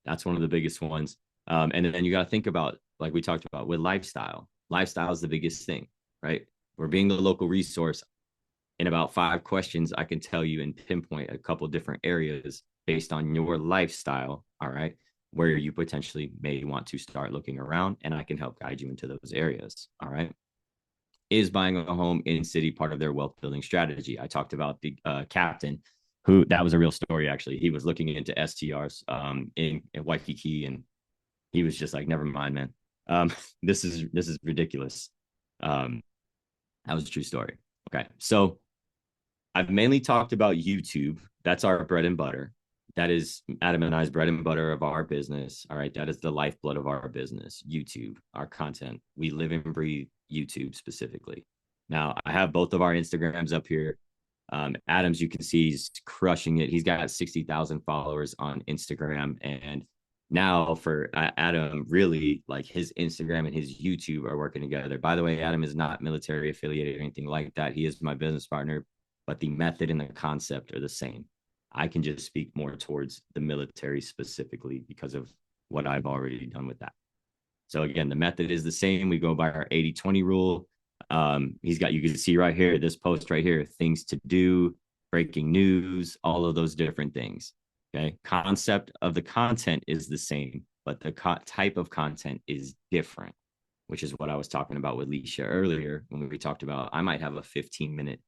That's one of the biggest ones. And then you got to think about, like we talked about with lifestyle. Lifestyle is the biggest thing, right? We're being the local resource. In about 5 questions, I can tell you and pinpoint a couple different areas based on your lifestyle, all right, where you potentially may want to start looking around, and I can help guide you into those areas, all right? Is buying a home in city part of their wealth building strategy? I talked about the captain, who, that was a real story, actually. He was looking into STRs in Waikiki, and he was just like, never mind, man. This is ridiculous. That was a true story. Okay, so I've mainly talked about YouTube. That's our bread and butter. That is Adam and I's bread and butter of our business. All right. That is the lifeblood of our business, YouTube, our content. We live and breathe YouTube specifically. Now, I have both of our Instagrams up here. Adam's, you can see, he's crushing it. He's got 60,000 followers on Instagram. And now for Adam, really, like, his Instagram and his YouTube are working together. By the way, Adam is not military affiliated or anything like that. He is my business partner, but the method and the concept are the same. I can just speak more towards the military specifically because of what I've already done with that. So again, the method is the same. We go by our 80-20 rule. He's got, you can see right here, this post right here, things to do, breaking news, all of those different things. Okay. Concept of the content is the same, but the type of content is different, which is what I was talking about with Leisha earlier when we talked about, I might have a 15-minute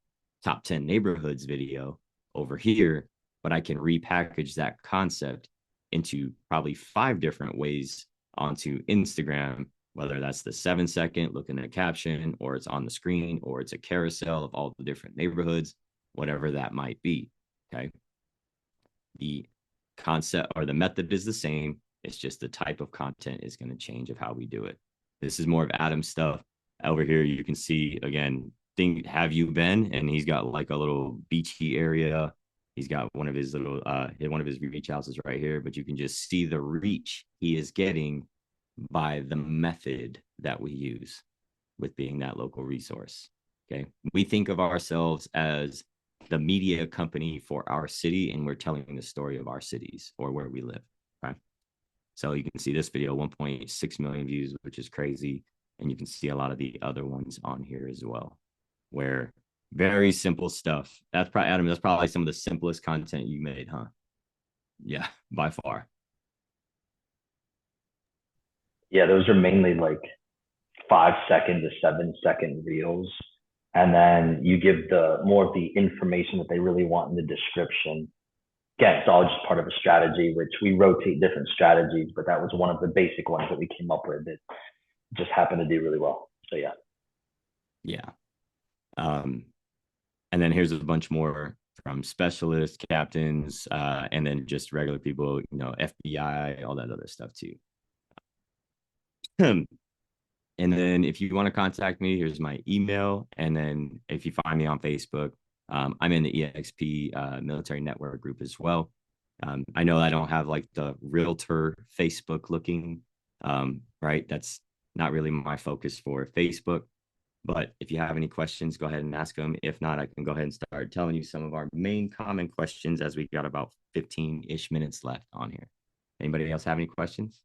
top 10 neighborhoods video over here, but I can repackage that concept into probably 5 different ways onto Instagram, whether that's the 7-second look in the caption, or it's on the screen, or it's a carousel of all the different neighborhoods, whatever that might be. Okay. The concept or the method is the same. It's just the type of content is going to change of how we do it. This is more of Adam's stuff. Over here, you can see, again, have you been? And he's got like a little beachy area. He's got one of his little one of his beach houses right here, but you can just see the reach he is getting by the method that we use with being that local resource. Okay. We think of ourselves as the media company for our city, and we're telling the story of our cities or where we live. Right. So you can see this video, 1.6 million views, which is crazy. And you can see a lot of the other ones on here as well, where very simple stuff. That's probably, Adam, that's probably some of the simplest content you made, huh? Yeah, by far. Yeah, those are mainly like 5 second to 7 second reels. And then you give the more of the information that they really want in the description. Again, it's all just part of a strategy, which we rotate different strategies, but that was one of the basic ones that we came up with that just happened to do really well. So yeah. Yeah. And then here's a bunch more from specialists, captains, and then just regular people, FBI, all that other stuff too. And then if you want to contact me, here's my email. And then if you find me on Facebook, I'm in the EXP military network group as well. I know I don't have like the realtor Facebook looking, right? That's not really my focus for Facebook. But if you have any questions, go ahead and ask them. If not, I can go ahead and start telling you some of our main common questions as we got about 15-ish minutes left on here. Anybody else have any questions?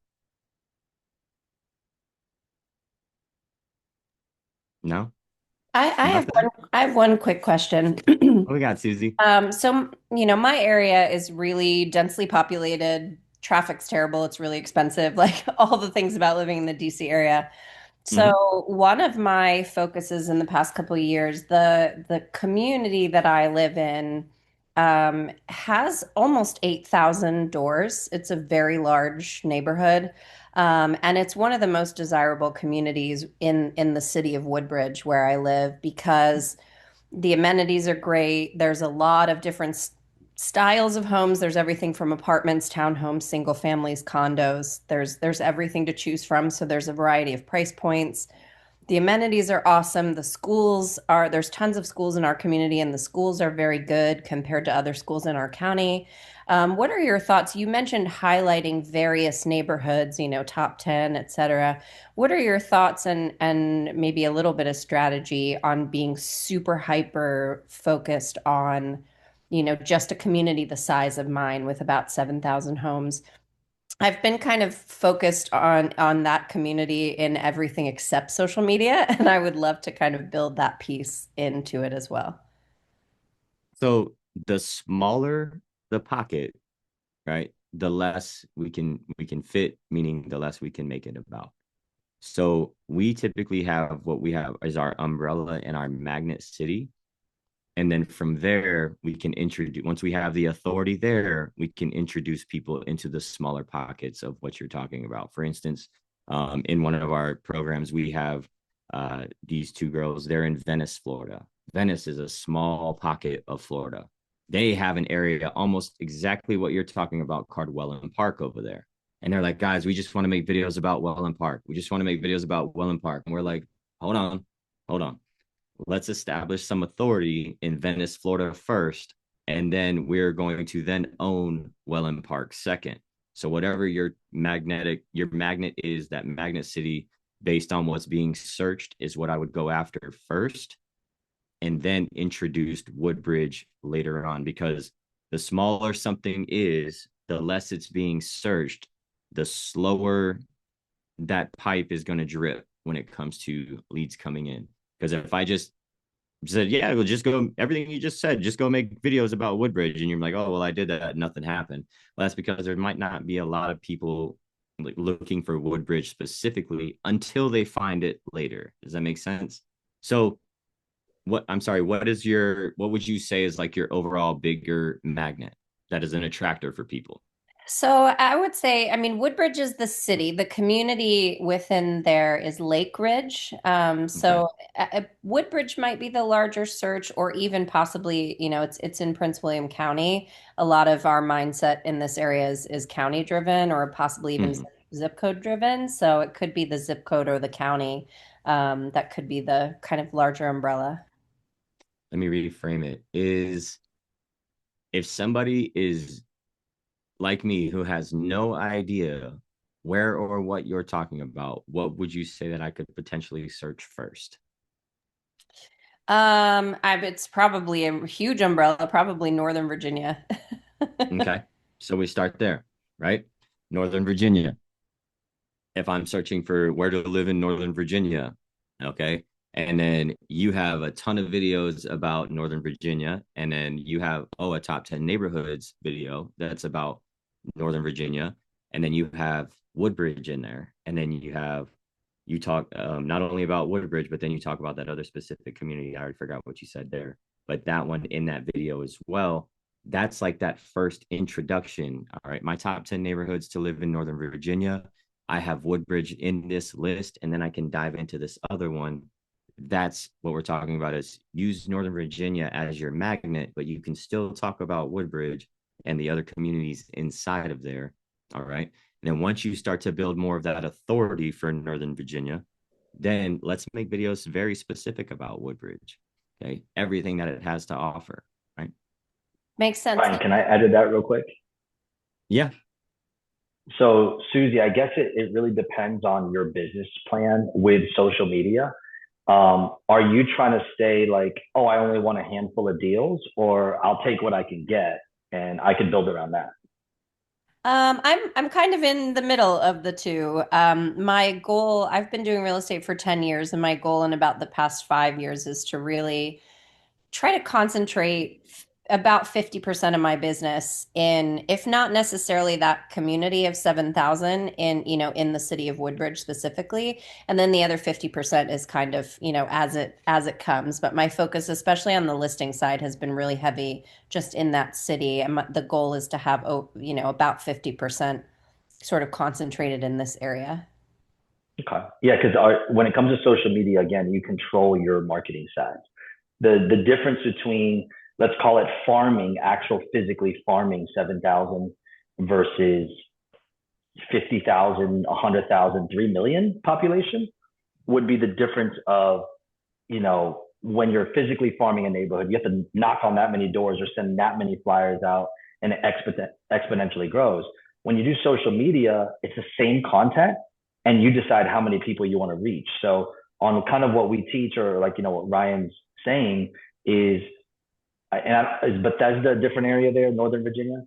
No? I have one quick question. What we got, Susie? So, my area is really densely populated. Traffic's terrible. It's really expensive, like all the things about living in the DC area. So one of my focuses in the past couple of years, the community that I live in has almost 8,000 doors. It's a very large neighborhood. And it's one of the most desirable communities in the city of Woodbridge where I live because the amenities are great. There's a lot of different styles of homes. There's everything from apartments, townhomes, single families, condos. There's everything to choose from. So there's a variety of price points. The amenities are awesome. There's tons of schools in our community, and the schools are very good compared to other schools in our county. What are your thoughts? You mentioned highlighting various neighborhoods, top 10, et cetera. What are your thoughts and maybe a little bit of strategy on being super hyper focused on, just a community the size of mine with about 7,000 homes? I've been kind of focused on that community in everything except social media, and I would love to kind of build that piece into it as well. So the smaller the pocket, right, the less we can fit, meaning the less we can make it about. So we typically have what we have is our umbrella and our magnet city. And then from there, we can introduce, once we have the authority there, we can introduce people into the smaller pockets of what you're talking about. For instance, in one of our programs, we have these two girls. They're in Venice, Florida. Venice is a small pocket of Florida. They have an area almost exactly what you're talking about called Welland Park over there. And they're like, guys, we just want to make videos about Welland Park. We just want to make videos about Welland Park. And we're like, hold on. Let's establish some authority in Venice, Florida first, and then we're going to then own Welland Park second. So whatever your magnet is, that magnet city based on what's being searched is what I would go after first, and then introduced Woodbridge later on, because the smaller something is, the less it's being searched, the slower that pipe is going to drip when it comes to leads coming in. Because if I just said, yeah, we'll just go, everything you just said, just go make videos about Woodbridge, and you're like, oh, well, I did that, nothing happened. Well, that's because there might not be a lot of people looking for Woodbridge specifically until they find it later. Does that make sense? So what would you say is like your overall bigger magnet that is an attractor for people? So I would say, Woodbridge is the city. The community within there is Lake Ridge. Woodbridge might be the larger search, or even possibly, it's in Prince William County. A lot of our mindset in this area is county driven, or possibly even zip code driven. So it could be the zip code or the county. That could be the kind of larger umbrella. Let me reframe it. If somebody is like me who has no idea where or what you're talking about, what would you say that I could potentially search first? It's probably a huge umbrella, probably Northern Virginia. Okay. So we start there, right? Northern Virginia. If I'm searching for where to live in Northern Virginia, okay. And then you have a ton of videos about Northern Virginia. And then you have, a top 10 neighborhoods video that's about Northern Virginia. And then you have Woodbridge in there. And then you talk not only about Woodbridge, but then you talk about that other specific community. I already forgot what you said there, but that one in that video as well. That's like that first introduction. All right. My top 10 neighborhoods to live in Northern Virginia. I have Woodbridge in this list, and then I can dive into this other one. That's what we're talking about, is use Northern Virginia as your magnet, but you can still talk about Woodbridge and the other communities inside of there. All right. And then once you start to build more of that authority for Northern Virginia, then let's make videos very specific about Woodbridge. Okay. Everything that it has to offer. Right. Makes sense. Ryan, can I edit that real quick? Yeah. So, Susie, I guess it really depends on your business plan with social media. Are you trying to stay like, oh, I only want a handful of deals, or I'll take what I can get and I can build around that? I'm kind of in the middle of the two. My goal, I've been doing real estate for 10 years, and my goal in about the past 5 years is to really try to concentrate about 50% of my business in, if not necessarily that community of 7,000 in, in the city of Woodbridge specifically. And then the other 50% is kind of, as it comes. But my focus, especially on the listing side, has been really heavy just in that city. And the goal is to have, about 50% sort of concentrated in this area. Okay. Yeah, because when it comes to social media, again, you control your marketing side. The difference between, let's call it farming, actual physically farming 7,000 versus 50,000, 100,000, 3 million population would be the difference of, when you're physically farming a neighborhood, you have to knock on that many doors or send that many flyers out, and it exponentially grows. When you do social media, it's the same content, and you decide how many people you want to reach. So on kind of what we teach, or like, what Ryan's saying is, is Bethesda a different area there, Northern Virginia?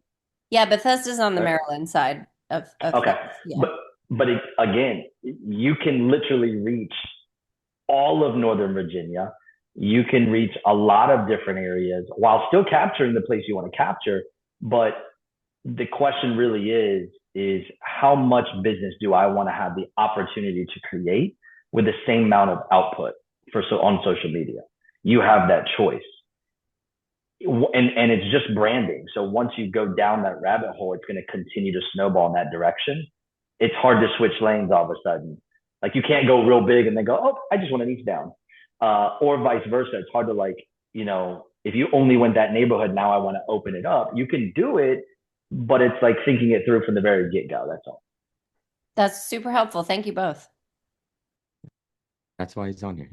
Yeah, Bethesda's on the Right. Maryland side of Okay. things. Yeah. But again, you can literally reach all of Northern Virginia. You can reach a lot of different areas while still capturing the place you want to capture. But the question really is how much business do I want to have the opportunity to create with the same amount of output on social media? You have that choice. And it's just branding. So once you go down that rabbit hole, it's going to continue to snowball in that direction. It's hard to switch lanes all of a sudden. Like, you can't go real big and then go, oh, I just want to niche down. Or vice versa. It's hard to, like, if you only went that neighborhood, now I want to open it up. You can do it, but it's like thinking it through from the very get-go. That's all. That's super helpful. Thank you both. That's why he's on here.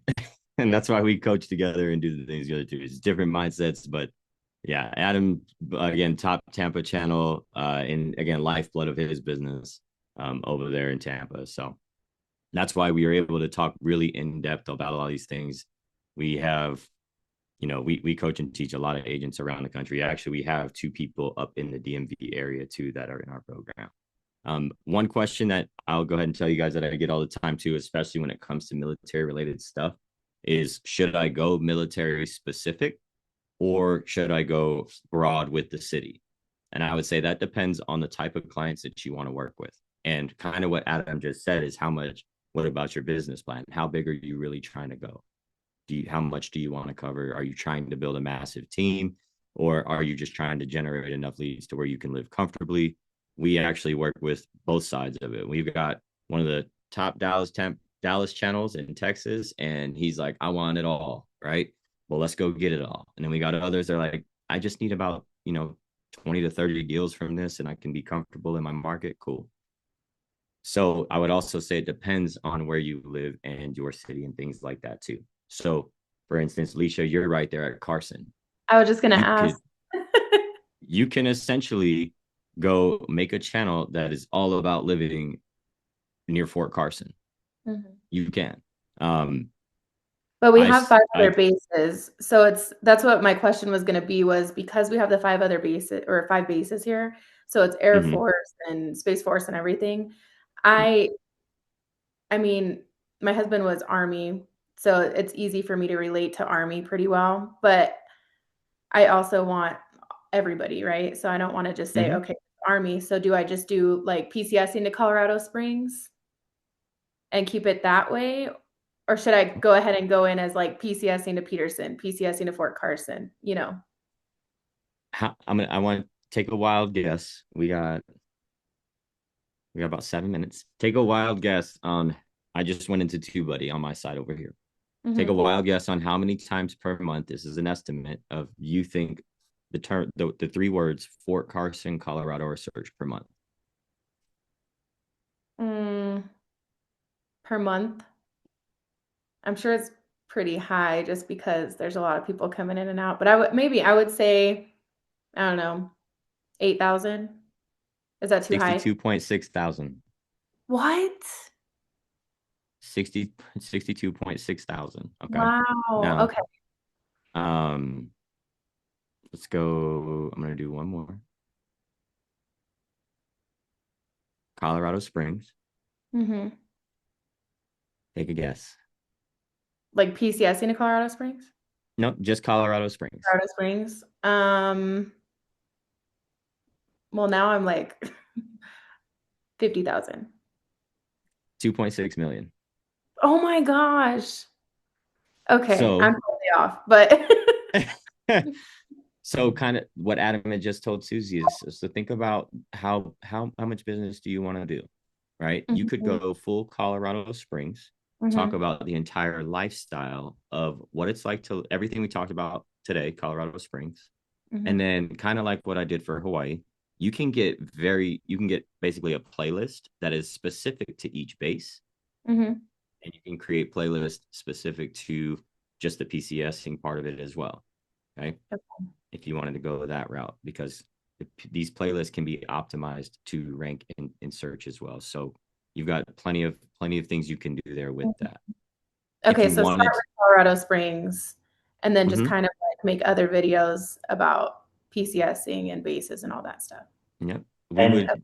And that's why we coach together and do the things together too. It's different mindsets, but yeah, Adam, again, top Tampa channel, and again, lifeblood of his business over there in Tampa. So that's why we are able to talk really in depth about all these things. We have, we coach and teach a lot of agents around the country. Actually, we have 2 people up in the DMV area too that are in our program. One question that I'll go ahead and tell you guys that I get all the time too, especially when it comes to military related stuff, is should I go military specific or should I go broad with the city? And I would say that depends on the type of clients that you want to work with. And kind of what Adam just said is what about your business plan? How big are you really trying to go? How much do you want to cover? Are you trying to build a massive team, or are you just trying to generate enough leads to where you can live comfortably? We actually work with both sides of it. We've got one of the top Dallas channels in Texas, and he's like, I want it all, right? Well, let's go get it all. And then we got others that are like, I just need about 20 to 30 deals from this, and I can be comfortable in my market. Cool. So I would also say it depends on where you live and your city and things like that too. So for instance, Leisha, you're right there at Carson. I was just going to ask. You can essentially go make a channel that is all about living near Fort Carson. Mm-hmm. You can. But But we I have s- 5 other I bases. So that's what my question was going to be, was because we have the 5 other bases, or 5 bases here. So it's Air mhm. Force and Space Force and everything. I I mean, my husband was Army, so it's easy for me to relate to Army pretty well, but I also want everybody, right? So I don't want to just say, Mhm. okay, Army. So do I just do like PCSing to Colorado Springs and keep it that way? Or should I go ahead and go in as like PCSing to Peterson, PCSing to Fort Carson, you know? I want to take a wild guess. We got about 7 minutes. Take a wild guess on. I just went into TubeBuddy on my side over here. Take a Mhm. wild guess on how many times per month. This is an estimate of you think the 3 words Fort Carson, Colorado are searched per month. Mm, per month. I'm sure it's pretty high just because there's a lot of people coming in and out, but I would say, I don't know, 8,000. Is that too high? 62.6 thousand. What? 62.6 thousand. Okay. Wow. Now, Okay. um, let's go. I'm gonna do one more. Colorado Springs. Mhm. Take a guess. Like PCSing to Colorado Springs? Nope, just Colorado Springs. Colorado Springs. Well, now I'm like 50,000. 2.6 million. Oh my gosh. Okay, I'm So totally off, but so kind of what Adam had just told Susie is so think about how much business do you want to do, right? You could Mhm, go full Colorado Springs, talk mhm, about the entire lifestyle of what it's like to everything we talked about today, Colorado Springs, and mhm, then kind of like what I did for Hawaii. You can get basically a playlist that is specific to each base, mhm. and you can create playlists specific to just the PCSing part of it as well. Okay, Okay. if you wanted to go that route, because these playlists can be optimized to rank in search as well. So you've got plenty of things you can do there with that. If Okay, you so start wanted, with Colorado Springs and then just mm-hmm, kind of like make other videos about PCSing and bases and all that stuff. yeah, we And would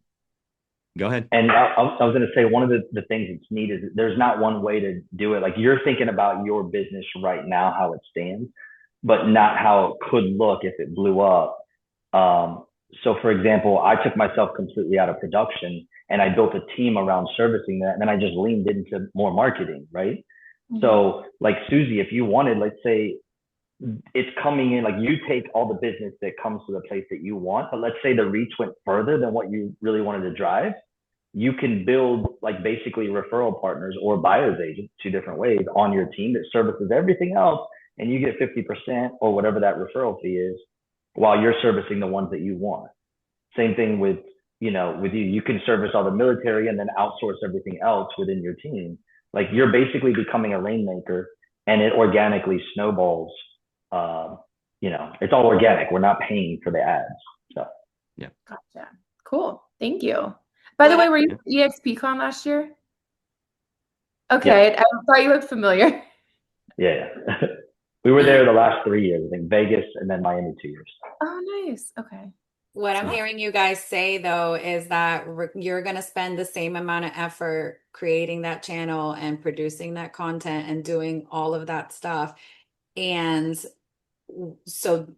go ahead. I was going to say one of the things that's neat is there's not one way to do it. Like you're thinking about your business right now, how it stands, but not how it could look if it blew up. So, for example, I took myself completely out of production and I built a team around servicing that. And then I just leaned into more marketing, right? Mhm, So, like Susie, if you wanted, let's say it's coming in, like you take all the business that comes to the place that you want, but let's say the reach went further than what you really wanted to drive, you can build like basically referral partners or buyer's agents 2 different ways on your team that services everything else, and you get 50% or whatever that referral fee is while you're servicing the ones that you want. Same thing with, with you. You can service all the military and then outsource everything else within your team. Like you're basically becoming a rainmaker, and it organically snowballs. Um, it's all organic. We're not paying for the ads. So Yeah, gotcha. Cool. Thank you. By the What way, I were you yeah. at EXPCon last year? yeah, Okay, I thought you looked familiar. yeah. We were there the last 3 years. I think Vegas and then Miami 2 years. Oh, nice. Okay. What I'm So, hearing you guys say though is that you're going to spend the same amount of effort creating that channel and producing that content and doing all of that stuff. And so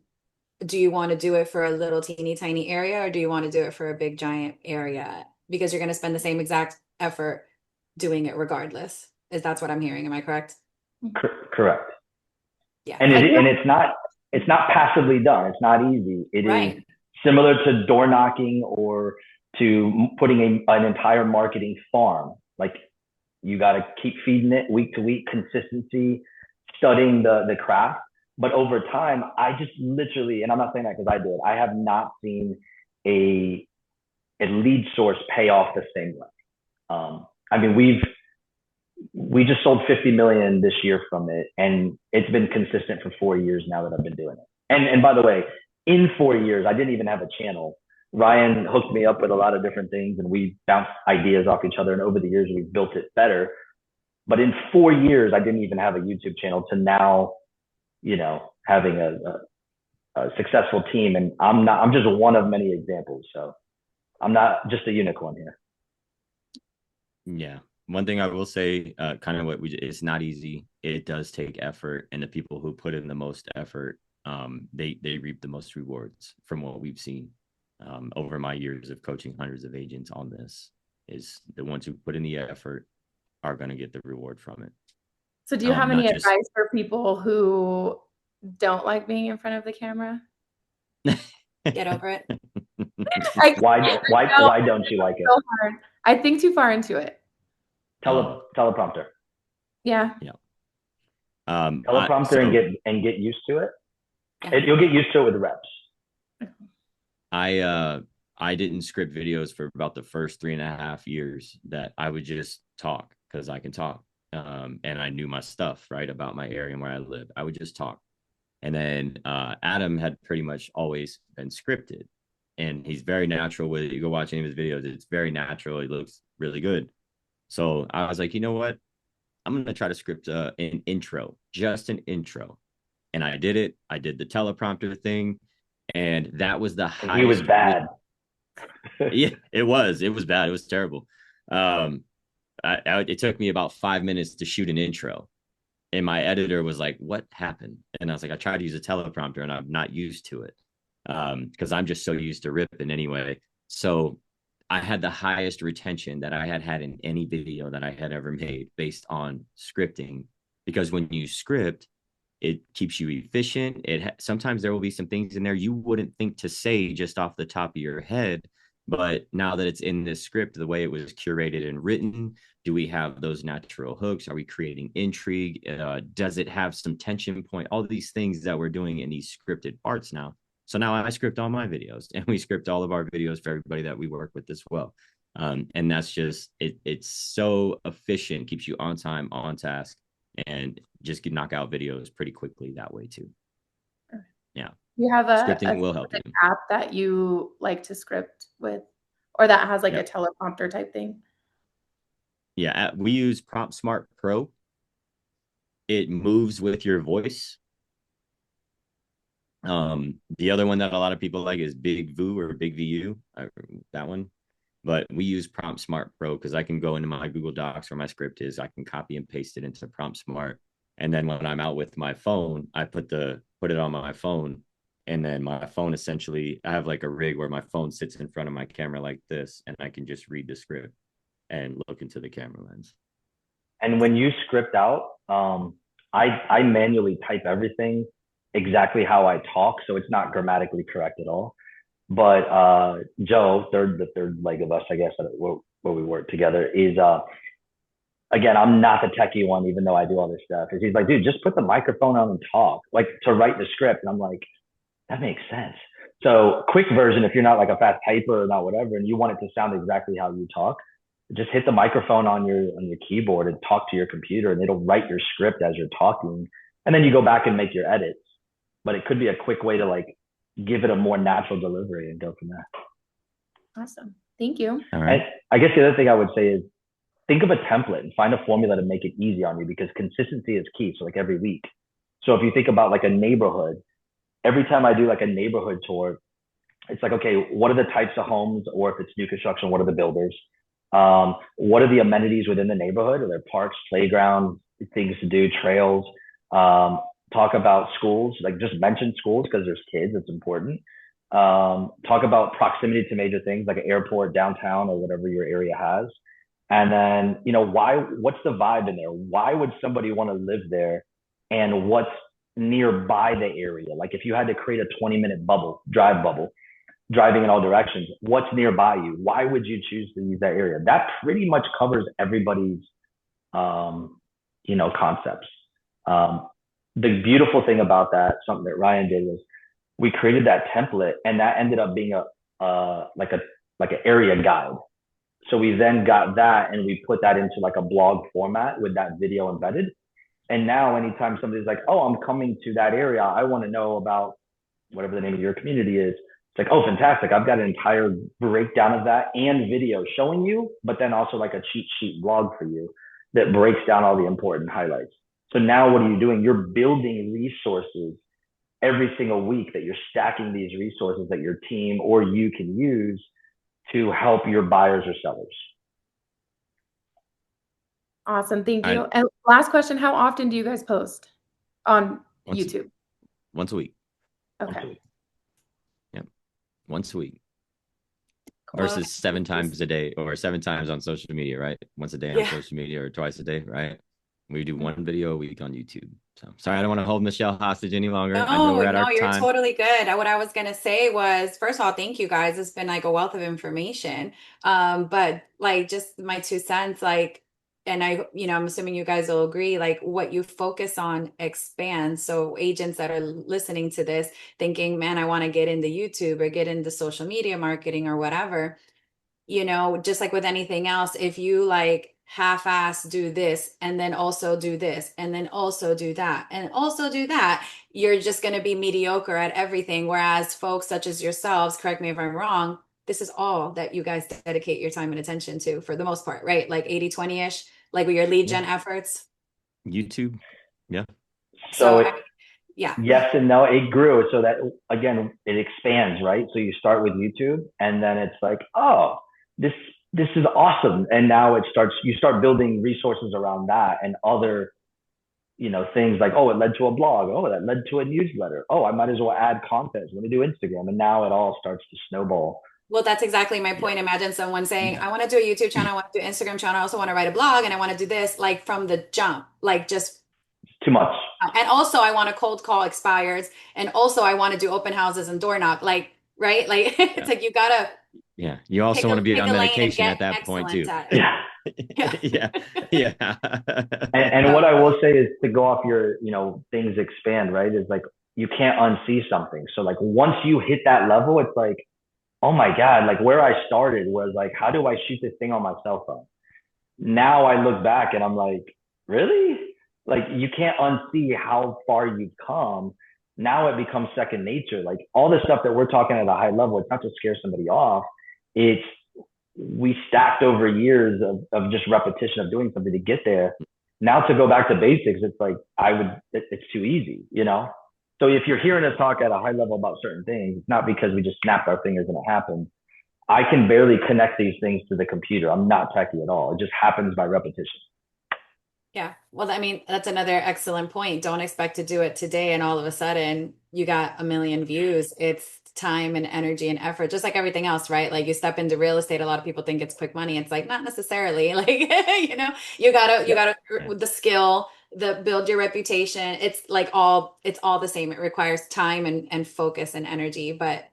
do you want to do it for a little teeny tiny area or do you want to do it for a big giant area? Because you're going to spend the same exact effort doing it regardless. Is that's what I'm hearing? Am I correct? correct. Yeah. And I feel it's not passively done. It's not easy. It is Right. similar to door knocking or to putting an entire marketing farm. Like you got to keep feeding it week to week, consistency, studying the craft. But over time, I just literally, and I'm not saying that because I did, I have not seen a a lead source pay off the same way. I mean, we just sold 50 million this year from it, and it's been consistent for 4 years now that I've been doing it. And by the way, in 4 years, I didn't even have a channel. Ryan hooked me up with a lot of different things, and we bounced ideas off each other. And over the years, we've built it better. But in 4 years, I didn't even have a YouTube channel to now, having a successful team. And I'm just one of many examples. So I'm not just a unicorn here. Yeah. One thing I will say, kind of it's not easy. It does take effort, and the people who put in the most effort, they reap the most rewards from what we've seen over my years of coaching hundreds of agents on this. Is the ones who put in the effort are going to get the reward from it. So do you have Not any just advice for people who don't like being in front of the camera? Get over it. Why don't you like it? So hard. I think too far into it. Teleprompter. Yeah. Teleprompter and get used to it. You'll get used to it with reps. I didn't script videos for about the first 3.5 years. That I would just talk because I can talk, and I knew my stuff right about my area and where I live. I would just talk, and then Adam had pretty much always been scripted, and he's very natural with it. You go watch any of his videos; it's very natural. He looks really good. So I was like, you know what? I'm going to try to script an intro, just an intro. And I did it. I did the teleprompter thing. And that was the highest. He was bad. Yeah, it was. It was bad. It was terrible. It took me about 5 minutes to shoot an intro. And my editor was like, what happened? And I was like, I tried to use a teleprompter and I'm not used to it because I'm just so used to ripping anyway. So I had the highest retention that I had in any video that I had ever made based on scripting, because when you script, it keeps you efficient. Sometimes there will be some things in there you wouldn't think to say just off the top of your head, but now that it's in this script, the way it was curated and written, do we have those natural hooks? Are we creating intrigue? Does it have some tension point? All these things that we're doing in these scripted parts now. So now I script all my videos, and we script all of our videos for everybody that we work with as well. And that's just, it's so efficient, keeps you on time, on task, and just can knock out videos pretty quickly that way too. Yeah. You have scripting will help you. App that you like to script with, or that has like a teleprompter type thing? Yeah. We use Prompt Smart Pro. It moves with your voice. The other one that a lot of people like is Big VU or Big VU, that one. But we use Prompt Smart Pro because I can go into my Google Docs where my script is. I can copy and paste it into Prompt Smart, and then when I'm out with my phone, I put it on my phone, and then my phone essentially, I have like a rig where my phone sits in front of my camera like this, and I can just read the script and look into the camera lens. And when you script out, I manually type everything exactly how I talk, so it's not grammatically correct at all. But Joe, the third leg of us, I guess, where we work together, is again, I'm not the techie one, even though I do all this stuff. Is he's like, dude, just put the microphone on and talk, like to write the script. And I'm like, that makes sense. So quick version, if you're not like a fast typer or not whatever, and you want it to sound exactly how you talk, just hit the microphone on your keyboard and talk to your computer, and it'll write your script as you're talking. And then you go back and make your edits. But it could be a quick way to like give it a more natural delivery and go from there. Awesome. Thank you. All right. And I guess the other thing I would say is think of a template and find a formula to make it easy on you, because consistency is key. So like every week. So if you think about like a neighborhood, every time I do like a neighborhood tour, it's like, okay, what are the types of homes, or if it's new construction, what are the builders? What are the amenities within the neighborhood? Are there parks, playgrounds, things to do, trails? Talk about schools, like just mention schools because there's kids, it's important. Talk about proximity to major things like an airport, downtown, or whatever your area has. And then, what's the vibe in there? Why would somebody want to live there? And what's nearby the area? Like if you had to create a 20-minute drive bubble, driving in all directions, what's nearby you? Why would you choose to use that area? That pretty much covers everybody's, concepts. The beautiful thing about that, something that Ryan did, was we created that template, and that ended up being like an area guide. So we then got that and we put that into like a blog format with that video embedded. And now anytime somebody's like, oh, I'm coming to that area, I want to know about whatever the name of your community is. It's like, oh, fantastic. I've got an entire breakdown of that and video showing you, but then also like a cheat sheet blog for you. that breaks down all the important highlights. So now what are you doing? You're building resources every single week that you're stacking these resources that your team or you can use to help your buyers or sellers. Awesome. Thank I you. And last question, how often do you guys post on YouTube? once a week. Okay. Yep. Once a week. Well, Versus 7 times a day or 7 times on social media, right? Once a day on Yeah. social media or twice a day, right? We do 1 video a week on YouTube. So sorry, I don't want to hold Michelle hostage any longer. I know we're at No, our you're time. totally good. What I was gonna say was, first of all, thank you guys. It's been like a wealth of information. But like just my 2 cents, like, and I'm assuming you guys will agree, like what you focus on expands. So agents that are listening to this thinking, man, I want to get into YouTube or get into social media marketing or whatever, just like with anything else, if you like half-ass do this and then also do this and then also do that and also do that, you're just going to be mediocre at everything. Whereas folks such as yourselves, correct me if I'm wrong, this is all that you guys dedicate your time and attention to for the most part, right? Like 80-20-ish, like with your lead gen efforts. YouTube. Yeah. So yeah. Yes and no. It grew so that again it expands, right? So you start with YouTube, and then it's like, oh, this is awesome, and now you start building resources around that and other things like, oh, it led to a blog, oh, that led to a newsletter, oh, I might as well add content, let me do Instagram, and now it all starts to snowball. Well, that's exactly my point. Imagine someone saying, I want to do a YouTube channel, I want to do an Instagram channel, I also want to write a blog, and I want to do this like from the jump, like just Too much. and also I want to cold call expires, and also I want to do open houses and door knock, like, right? Like it's like you gotta you also want to be pick on a lane and medication get at that point too. excellent at it. Yeah. Yeah. And what I will say is, to go off your things expand, right, is like you can't unsee something. So like once you hit that level, it's like, oh my God, like where I started was like, how do I shoot this thing on my cell phone? Now I look back and I'm like, really? Like you can't unsee how far you've come. Now it becomes second nature. Like all the stuff that we're talking at a high level, it's not to scare somebody off. It's we stacked over years of just repetition of doing something to get there. Now to go back to basics, it's like it's too easy, So if you're hearing us talk at a high level about certain things, it's not because we just snapped our fingers and it happened. I can barely connect these things to the computer. I'm not techy at all. It just happens by repetition. Yeah. Well, I mean, that's another excellent point. Don't expect to do it today and all of a sudden you got a million views. It's time and energy and effort, just like everything else, right? Like you step into real estate, a lot of people think it's quick money. It's like not necessarily. Like, you gotta the skill, the build your reputation. It's all the same. It requires time and focus and energy. But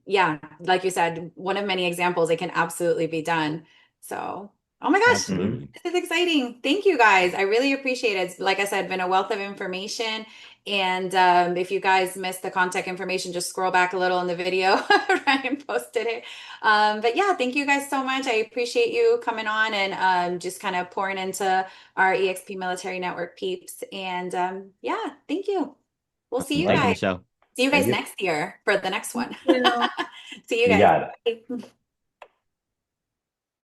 yeah, like you said, one of many examples, it can absolutely be done. So oh my gosh, Absolutely. this is exciting. Thank you guys. I really appreciate it. Like I said, been a wealth of information. And if you guys missed the contact information, just scroll back a little in the video. Ryan posted it. But yeah, thank you guys so much. I appreciate you coming on and just kind of pouring into our EXP Military Network peeps. And yeah, thank you. We'll see you Thank you, guys. Michelle. See you guys Thank you. next year for the next one. Yeah. See you You guys. got it. Bye.